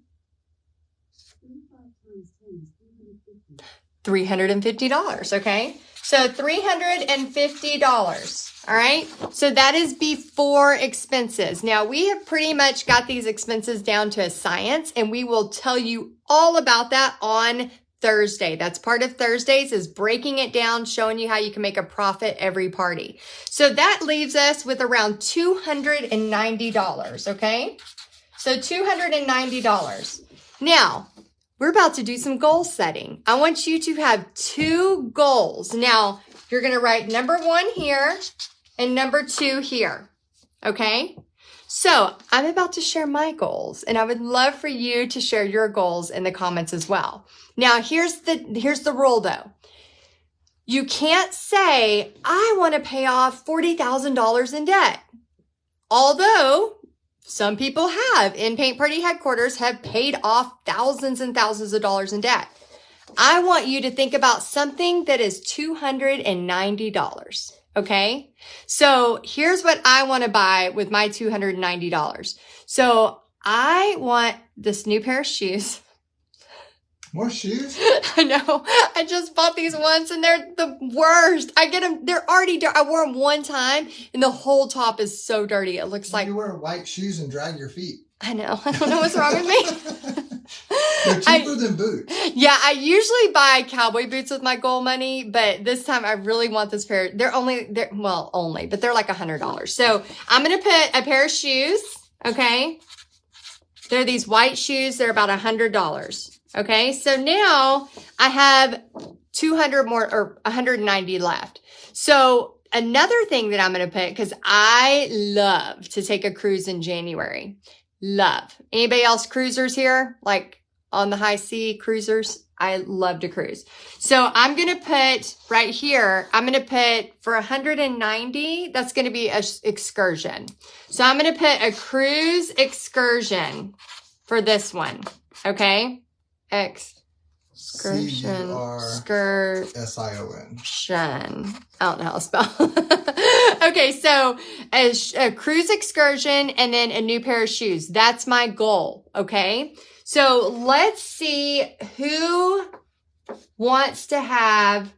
Speaker 1: $350, okay? So $350. All right. So that is before expenses. Now we have pretty much got these expenses down to a science and we will tell you all about that on Thursday. That's part of Thursdays is breaking it down, showing you how you can make a profit every party. So that leaves us with around $290. Okay. So $290. Now we're about to do some goal setting. I want you to have 2 goals. Now you're going to write number 1 here and number 2 here. Okay. So I'm about to share my goals and I would love for you to share your goals in the comments as well. Now here's the rule though. You can't say, I want to pay off $40,000 in debt. Although some people have in Paint Party headquarters have paid off thousands and thousands of dollars in debt. I want you to think about something that is $290. Okay. So here's what I want to buy with my $290. So I want this new pair of shoes.
Speaker 2: More shoes?
Speaker 1: I know. I just bought these once and they're the worst. I get them. They're already dirty. I wore them one time and the whole top is so dirty. It looks like
Speaker 2: you wear white shoes and drag your feet.
Speaker 1: I know. I don't know what's wrong with me.
Speaker 2: They're cheaper than boots.
Speaker 1: Yeah, I usually buy cowboy boots with my goal money, but this time I really want this pair. But they're like $100. So I'm going to put a pair of shoes. Okay. They're these white shoes. They're about $100. Okay. So now I have 200 more or 190 left. So another thing that I'm going to put, because I love to take a cruise in January. Love. Anybody else cruisers here? Like on the high sea cruisers? I love to cruise. So I'm going to put right here, I'm going to put for 190, that's going to be an excursion. So I'm going to put a cruise excursion for this one. Okay. Excursion.
Speaker 2: C-U-R-S-I-O-N.
Speaker 1: I don't know how to spell. Okay, so a cruise excursion and then a new pair of shoes. That's my goal, okay? So let's see who wants to have,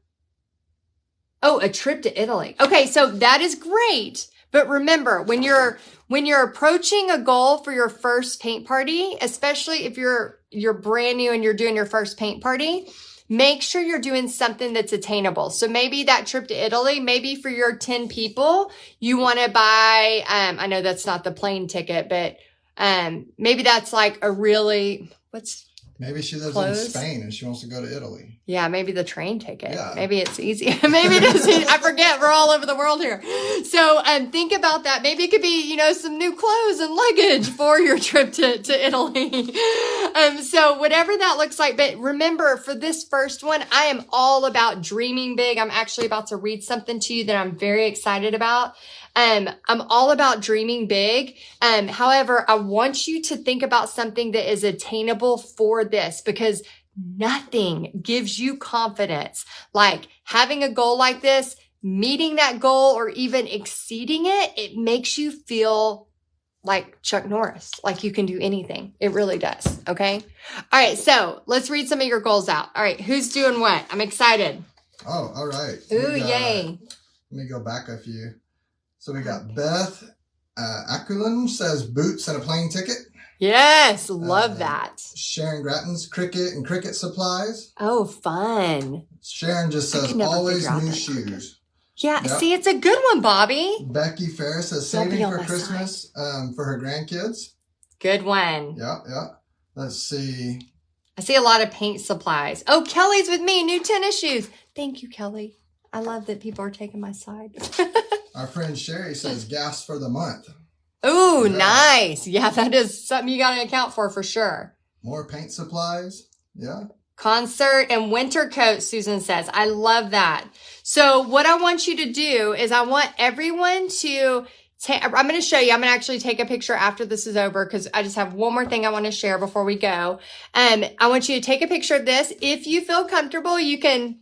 Speaker 1: a trip to Italy. Okay, so that is great. But remember, when you're approaching a goal for your first paint party, especially if you're brand new and you're doing your first paint party, make sure you're doing something that's attainable. So maybe that trip to Italy, maybe for your 10 people, you want to buy, I know that's not the plane ticket, but maybe that's like a really,
Speaker 2: maybe she lives in Spain and she wants to go to Italy.
Speaker 1: Yeah, maybe the train ticket.
Speaker 2: Yeah.
Speaker 1: Maybe it's easy. Maybe it is. I forget. We're all over the world here. So think about that. Maybe it could be, some new clothes and luggage for your trip to Italy. So whatever that looks like. But remember, for this first one, I am all about dreaming big. I'm actually about to read something to you that I'm very excited about. I'm all about dreaming big. However, I want you to think about something that is attainable for this because nothing gives you confidence like having a goal like this, meeting that goal or even exceeding it. It makes you feel like Chuck Norris, like you can do anything. It really does. Okay. All right. So let's read some of your goals out. All right. Who's doing what? I'm excited.
Speaker 2: Oh, all right.
Speaker 1: Ooh, yay.
Speaker 2: Let me go back a few. So we got Beth Akulin says boots and a plane ticket.
Speaker 1: Yes, love that.
Speaker 2: Sharon Gratton's cricket and cricket supplies.
Speaker 1: Oh, fun.
Speaker 2: Sharon just says always new shoes.
Speaker 1: Yeah, yep. See, it's a good one, Bobby.
Speaker 2: Becky Ferris says saving for Christmas for her grandkids.
Speaker 1: Good one.
Speaker 2: Yeah. Let's see.
Speaker 1: I see a lot of paint supplies. Oh, Kelly's with me. New tennis shoes. Thank you, Kelly. I love that people are taking my side.
Speaker 2: Our friend Sherry says gas for the month.
Speaker 1: Ooh, nice. Yeah, that is something you got to account for sure.
Speaker 2: More paint supplies. Yeah.
Speaker 1: Concert and winter coats, Susan says. I love that. So what I want you to do is I want everyone to I'm going to show you. I'm going to actually take a picture after this is over because I just have one more thing I want to share before we go. I want you to take a picture of this. If you feel comfortable, you can.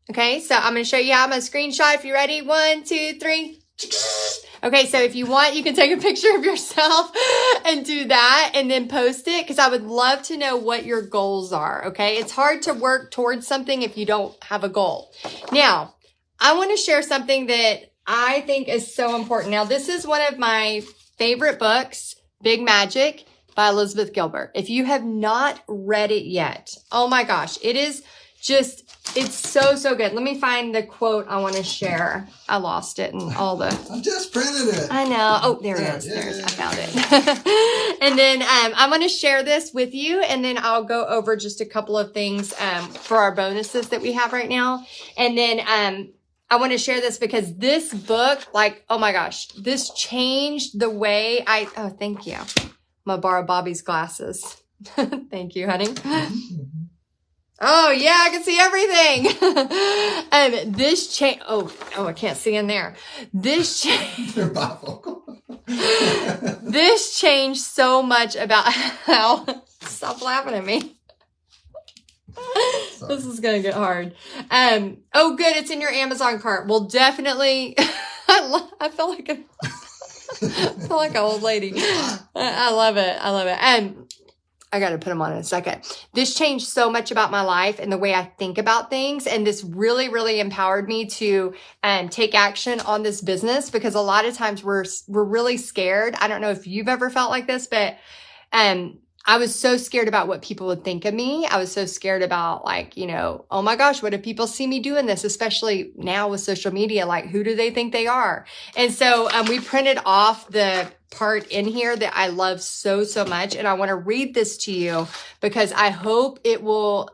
Speaker 1: Okay, so I'm going to show you how I'm going to screenshot. If you're ready, 1, 2, 3. Okay, so if you want, you can take a picture of yourself and do that and then post it because I would love to know what your goals are, okay? It's hard to work towards something if you don't have a goal. Now, I want to share something that I think is so important. Now, this is one of my favorite books, Big Magic by Elizabeth Gilbert. If you have not read it yet, oh my gosh, it is just, it's so, so good. Let me find the quote I want to share. I lost it and all the...
Speaker 2: I just printed it.
Speaker 1: I know. Oh, there it is. There's, I found it. And then I'm going to share this with you, and then I'll go over just a couple of things for our bonuses that we have right now. And then I want to share this because this book, like, oh my gosh, this changed the way oh, thank you. I'm going to borrow Bobby's glasses. Thank you, honey. Oh, yeah, I can see everything. And this change, oh, I can't see in there. This change, this changed so much about how, stop laughing at me. Sorry. This is going to get hard. Oh, good. It's in your Amazon cart. Well, definitely. I feel like an old lady. I love it. I love it. I got to put them on in a second. This changed so much about my life and the way I think about things. And this really, really empowered me to take action on this business because a lot of times we're really scared. I don't know if you've ever felt like this, but I was so scared about what people would think of me. I was so scared about like, you know, oh my gosh, what if people see me doing this, especially now with social media? Like, who do they think they are? And so we printed off the part in here that I love so, so much. And I want to read this to you because I hope it will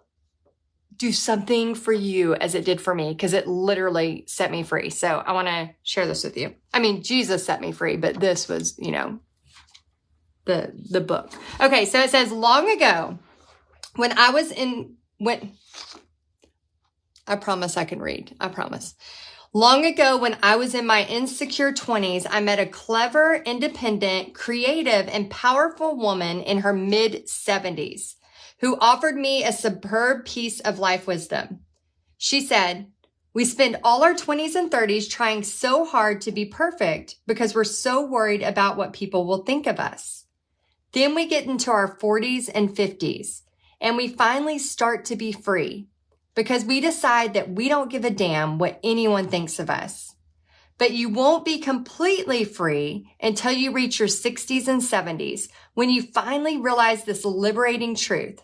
Speaker 1: do something for you as it did for me because it literally set me free. So I want to share this with you. I mean, Jesus set me free, but this was, you know, the book. Okay, so it says, long ago, I promise I can read. I promise. Long ago, when I was in my insecure 20s, I met a clever, independent, creative, and powerful woman in her mid-70s who offered me a superb piece of life wisdom. She said, we spend all our 20s and 30s trying so hard to be perfect because we're so worried about what people will think of us. Then we get into our 40s and 50s, and we finally start to be free because we decide that we don't give a damn what anyone thinks of us. But you won't be completely free until you reach your 60s and 70s when you finally realize this liberating truth.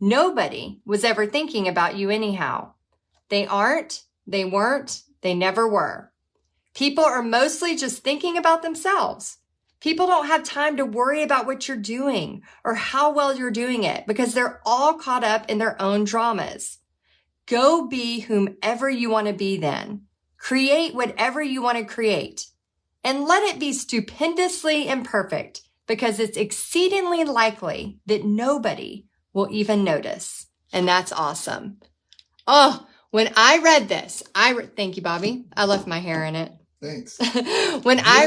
Speaker 1: Nobody was ever thinking about you anyhow. They aren't, they weren't, they never were. People are mostly just thinking about themselves. People don't have time to worry about what you're doing or how well you're doing it because they're all caught up in their own dramas. Go be whomever you want to be then. Create whatever you want to create. And let it be stupendously imperfect because it's exceedingly likely that nobody will even notice. And that's awesome. Oh, when I read this, thank you, Bobby. I left my hair in it.
Speaker 2: Thanks.
Speaker 1: When I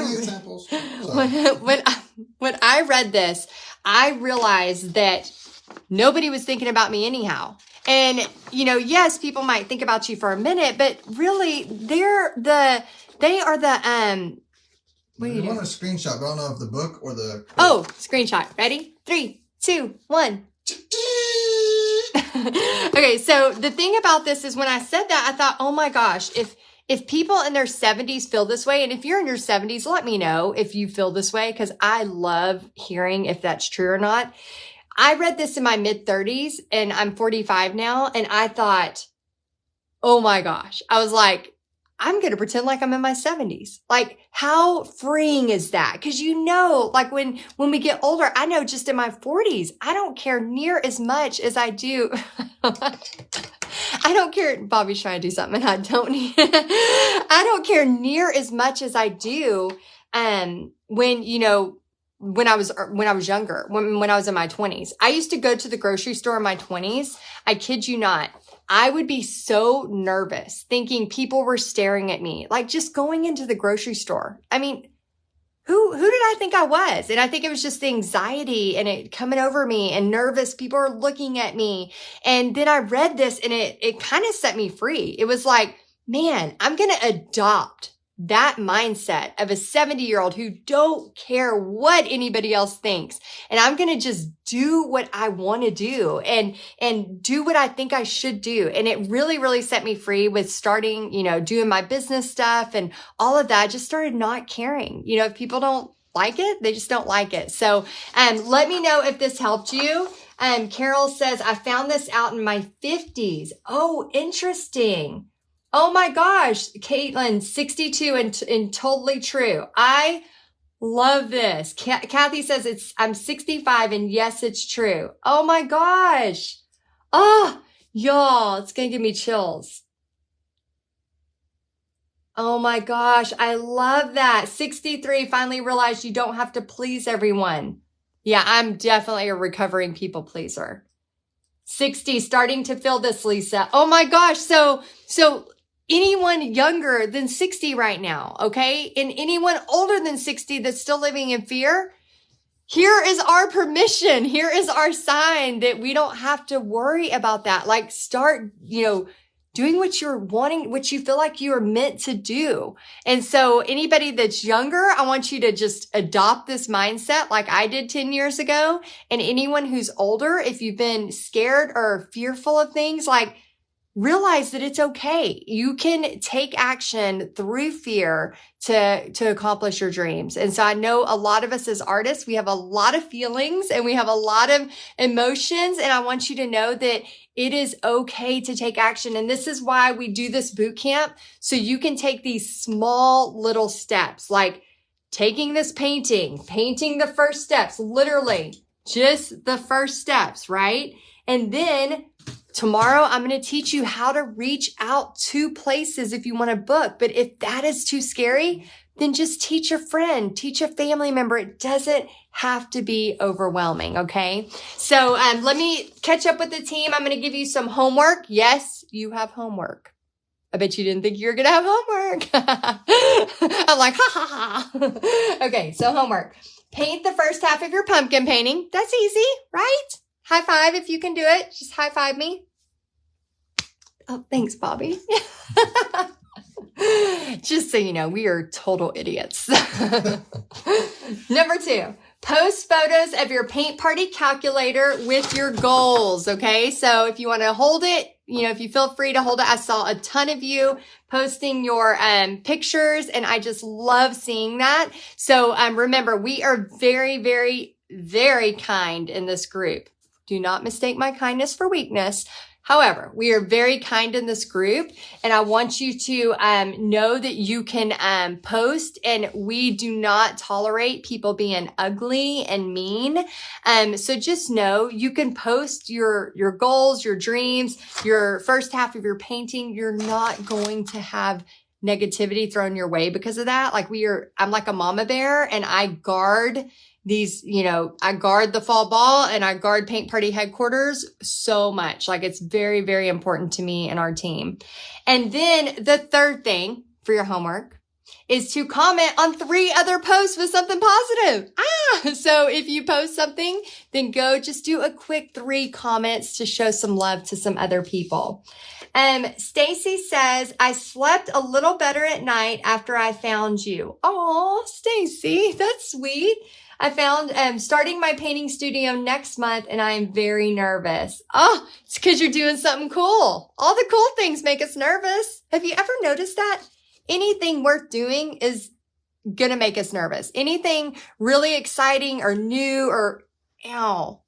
Speaker 1: read this, I realized that nobody was thinking about me anyhow. And, you know, yes, people might think about you for a minute, but really they are the, what do you do?
Speaker 2: Want a screenshot, but I don't know if the book or the...
Speaker 1: Oh, screenshot. Ready? 3, 2, 1. Okay, so the thing about this is when I said that, I thought, oh my gosh, if people in their 70s feel this way, and if you're in your 70s, let me know if you feel this way, because I love hearing if that's true or not. I read this in my mid 30s and I'm 45 now. And I thought, oh my gosh, I was like, I'm going to pretend like I'm in my 70s. Like, how freeing is that? Because like when we get older, I know just in my 40s, I don't care near as much as I do. I don't care. Bobby's trying to do something and I don't. I don't care near as much as I do. When I was younger, when I was in my 20s, I used to go to the grocery store in my 20s. I kid you not. I would be so nervous thinking people were staring at me, like just going into the grocery store. I mean, who did I think I was? And I think it was just the anxiety and it coming over me and nervous. People are looking at me. And then I read this and it kind of set me free. It was like, man, I'm going to adopt that mindset of a 70-year-old who don't care what anybody else thinks. And I'm going to just do what I want to do and do what I think I should do. And it really, really set me free with starting, doing my business stuff and all of that. I just started not caring. If people don't like it, they just don't like it. So, let me know if this helped you. Carol says, I found this out in my 50s. Oh, interesting. Oh my gosh, Caitlin, 62 and totally true. I love this. Kathy says I'm 65 and yes, it's true. Oh my gosh. Oh, y'all, it's going to give me chills. Oh my gosh. I love that. 63 finally realized you don't have to please everyone. Yeah, I'm definitely a recovering people pleaser. 60 starting to feel this, Lisa. Oh my gosh. So anyone younger than 60 right now, okay? And anyone older than 60 that's still living in fear, here is our permission. Here is our sign that we don't have to worry about that. Like start, doing what you're wanting, what you feel like you are meant to do. And so anybody that's younger, I want you to just adopt this mindset like I did 10 years ago. And anyone who's older, if you've been scared or fearful of things, like realize that it's okay. You can take action through fear to accomplish your dreams. And so I know a lot of us as artists, we have a lot of feelings and we have a lot of emotions. And I want you to know that it is okay to take action. And this is why we do this boot camp. So you can take these small little steps, like taking this painting the first steps, literally just the first steps, right? And then tomorrow, I'm going to teach you how to reach out to places if you want to book. But if that is too scary, then just teach a friend, teach a family member. It doesn't have to be overwhelming. Okay. So, let me catch up with the team. I'm going to give you some homework. Yes, you have homework. I bet you didn't think you were going to have homework. I'm like, ha ha ha. Okay. So homework, paint the first half of your pumpkin painting. That's easy, right? High five if you can do it. Just high five me. Oh, thanks, Bobby. Just so you know, we are total idiots. Number 2, post photos of your paint party calculator with your goals. Okay. So if you want to hold it, if you feel free to hold it, I saw a ton of you posting your pictures and I just love seeing that. So remember, we are very, very, very kind in this group. Do not mistake my kindness for weakness. However, we are very kind in this group and I want you to know that you can post, and we do not tolerate people being ugly and mean. So just know you can post your goals, your dreams, your first half of your painting. You're not going to have negativity thrown your way because of that. I'm like a mama bear and I guard these, I guard the fall ball and I guard paint party headquarters so much. Like it's very, very important to me and our team. And then the third thing for your homework is to comment on 3 other posts with something positive. So if you post something, then go just do a quick 3 comments to show some love to some other people. Stacy says, I slept a little better at night after I found you. Oh, Stacy, that's sweet. I found starting my painting studio next month and I am very nervous. Oh, it's because you're doing something cool. All the cool things make us nervous. Have you ever noticed that? anything worth doing is going to make us nervous. Anything really exciting or new or, ow,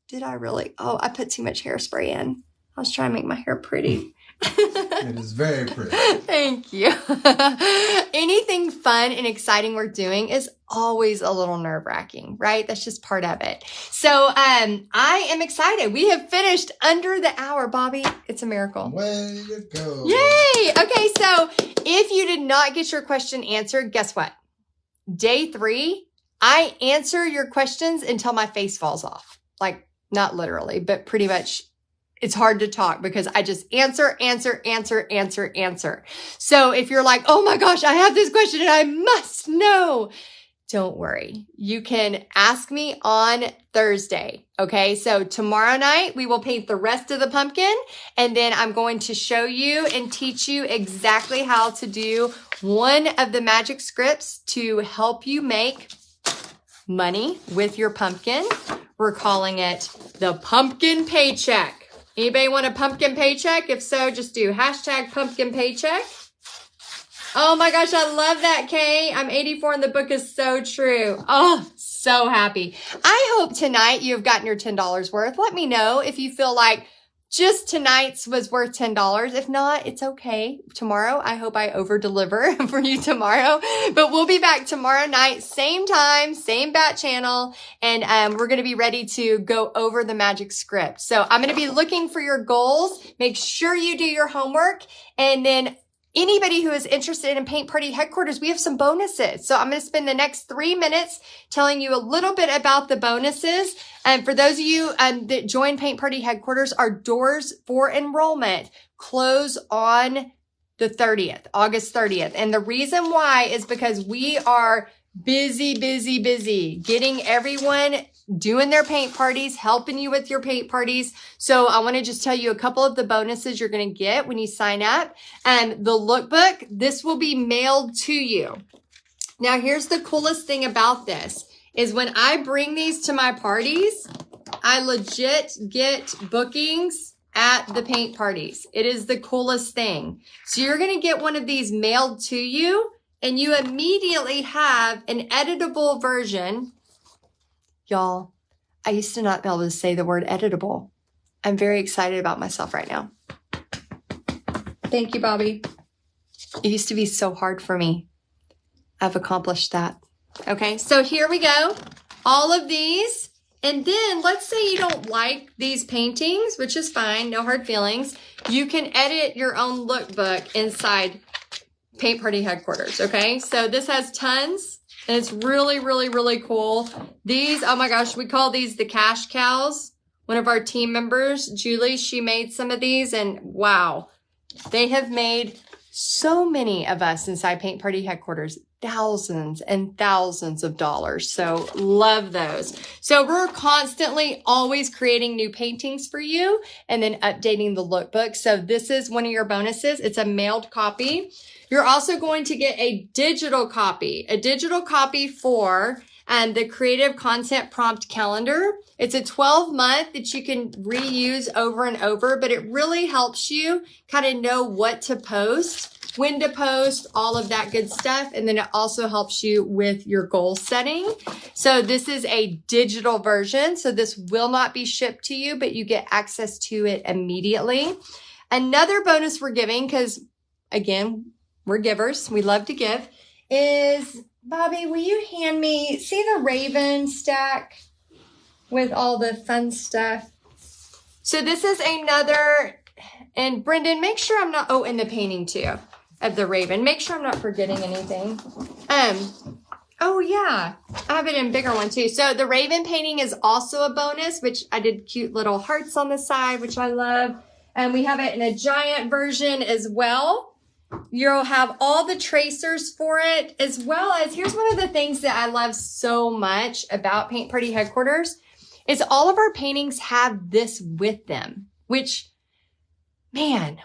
Speaker 1: did I really? Oh, I put too much hairspray in. I was trying to make my hair pretty.
Speaker 2: It is very pretty.
Speaker 1: Thank you. Anything fun and exciting we're doing is always a little nerve-wracking, right? That's just part of it. So I am excited. We have finished under the hour, Bobby. It's a miracle.
Speaker 2: Way to go.
Speaker 1: Yay! Okay, so if you did not get your question answered, guess what? Day 3, I answer your questions until my face falls off. Like, not literally, but pretty much. It's hard to talk because I just answer. So if you're like, oh my gosh, I have this question and I must know, don't worry. You can ask me on Thursday. Okay. So tomorrow night we will paint the rest of the pumpkin, and then I'm going to show you and teach you exactly how to do one of the magic scripts to help you make money with your pumpkin. We're calling it the pumpkin paycheck. Anybody want a pumpkin paycheck? If so, just do #pumpkin paycheck. Oh my gosh, I love that, Kay. I'm 84 and the book is so true. Oh, so happy. I hope tonight you've gotten your $10 worth. Let me know if you feel like just tonight's was worth $10. If not, it's okay. Tomorrow, I hope I over-deliver for you tomorrow. But we'll be back tomorrow night, same time, same bat channel. And we're going to be ready to go over the magic script. So I'm going to be looking for your goals. Make sure you do your homework. And then anybody who is interested in Paint Party Headquarters, we have some bonuses. So I'm going to spend the next 3 minutes telling you a little bit about the bonuses. And for those of you that join Paint Party Headquarters, our doors for enrollment close on the 30th, August 30th. And the reason why is because we are busy getting everyone doing their paint parties, helping you with your paint parties. So I want to just tell you a couple of the bonuses you're going to get when you sign up. And the lookbook, this will be mailed to you. Now, here's the coolest thing about this is when I bring these to my parties, I legit get bookings at the paint parties. It is the coolest thing. So you're going to get one of these mailed to you, and you immediately have an editable version. Y'all, I used to not be able to say the word editable. I'm very excited about myself right now. Thank you, Bobby. It used to be so hard for me. I've accomplished that. Okay, so here we go. All of these. And then let's say you don't like these paintings, which is fine, no hard feelings. You can edit your own lookbook inside Paint Party Headquarters, okay? So this has tons, and it's really cool. These, oh my gosh, we call these the cash cows. One of our team members, Julie, she made some of these, and wow, they have made so many of us inside Paint Party Headquarters, thousands and thousands of dollars. So love those. So we're constantly always creating new paintings for you and then updating the lookbook. So this is one of your bonuses. It's a mailed copy. You're also going to get a digital copy for the Creative Content Prompt Calendar. It's a 12-month that you can reuse over and over, but it really helps you kind of know what to post, when to post, all of that good stuff. And then it also helps you with your goal setting. So this is a digital version. So this will not be shipped to you, but you get access to it immediately. Another bonus we're giving, because again, we're givers, we love to give, is, Bobby, will you hand me, see the Raven stack with all the fun stuff? So this is another, and Brendan, make sure I'm not, oh, and the painting too of the Raven. Make sure I'm not forgetting anything. Oh yeah, I have it in bigger one too. So the Raven painting is also a bonus, which I did cute little hearts on the side, which I love. And we have it in a giant version as well. You'll have all the tracers for it, as well as, here's one of the things that I love so much about Paint Party Headquarters is all of our paintings have this with them, which, man,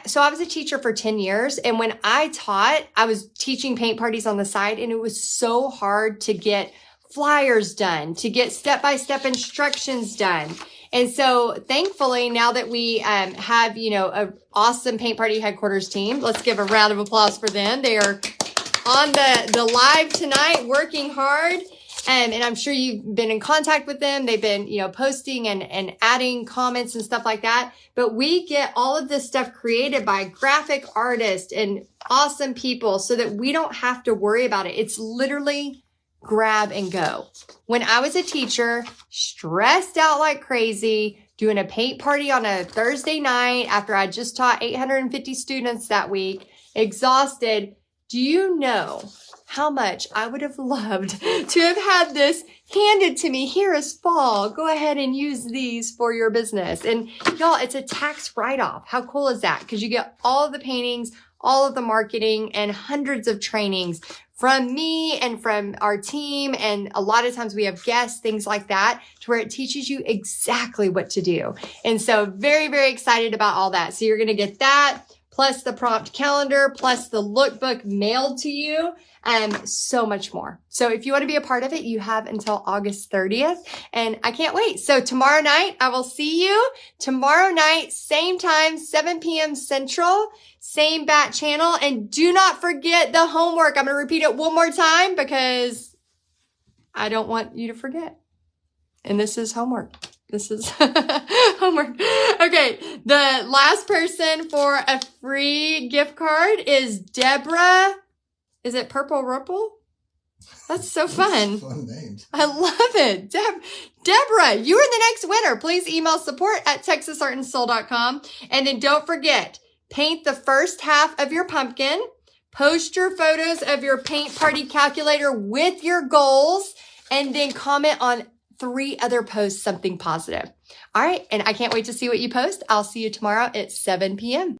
Speaker 1: so I was a teacher for 10 years. And when I taught, I was teaching paint parties on the side, and it was so hard to get flyers done, to get step-by-step instructions done. And so thankfully, now that we have, an awesome Paint Party Headquarters team, let's give a round of applause for them. They are on the live tonight, working hard. And I'm sure you've been in contact with them. They've been, posting and adding comments and stuff like that. But we get all of this stuff created by graphic artists and awesome people so that we don't have to worry about it. It's literally grab and go. When I was a teacher, stressed out like crazy, doing a paint party on a Thursday night after I just taught 850 students that week, exhausted, do you know how much I would have loved to have had this handed to me? Here is fall. Go ahead and use these for your business. And y'all, it's a tax write-off. How cool is that? Because you get all of the paintings, all of the marketing, and hundreds of trainings from me and from our team. And a lot of times we have guests, things like that, to where it teaches you exactly what to do. And so very, very excited about all that. So you're going to get that, plus the prompt calendar, plus the lookbook mailed to you, and so much more. So if you want to be a part of it, you have until August 30th, and I can't wait. So tomorrow night, I will see you. Tomorrow night, same time, 7 p.m. Central, same bat channel, and do not forget the homework. I'm going to repeat it one more time because I don't want you to forget. And this is homework. This is homework. Okay. The last person for a free gift card is Deborah. Is it Purple Ripple? That's so fun.
Speaker 2: Fun names.
Speaker 1: I love it. Deborah, you are the next winner. Please email support@texasartandsoul.com. And then don't forget, paint the first half of your pumpkin. Post your photos of your paint party calculator with your goals. And then comment on 3 other posts, something positive. All right. And I can't wait to see what you post. I'll see you tomorrow at 7 p.m.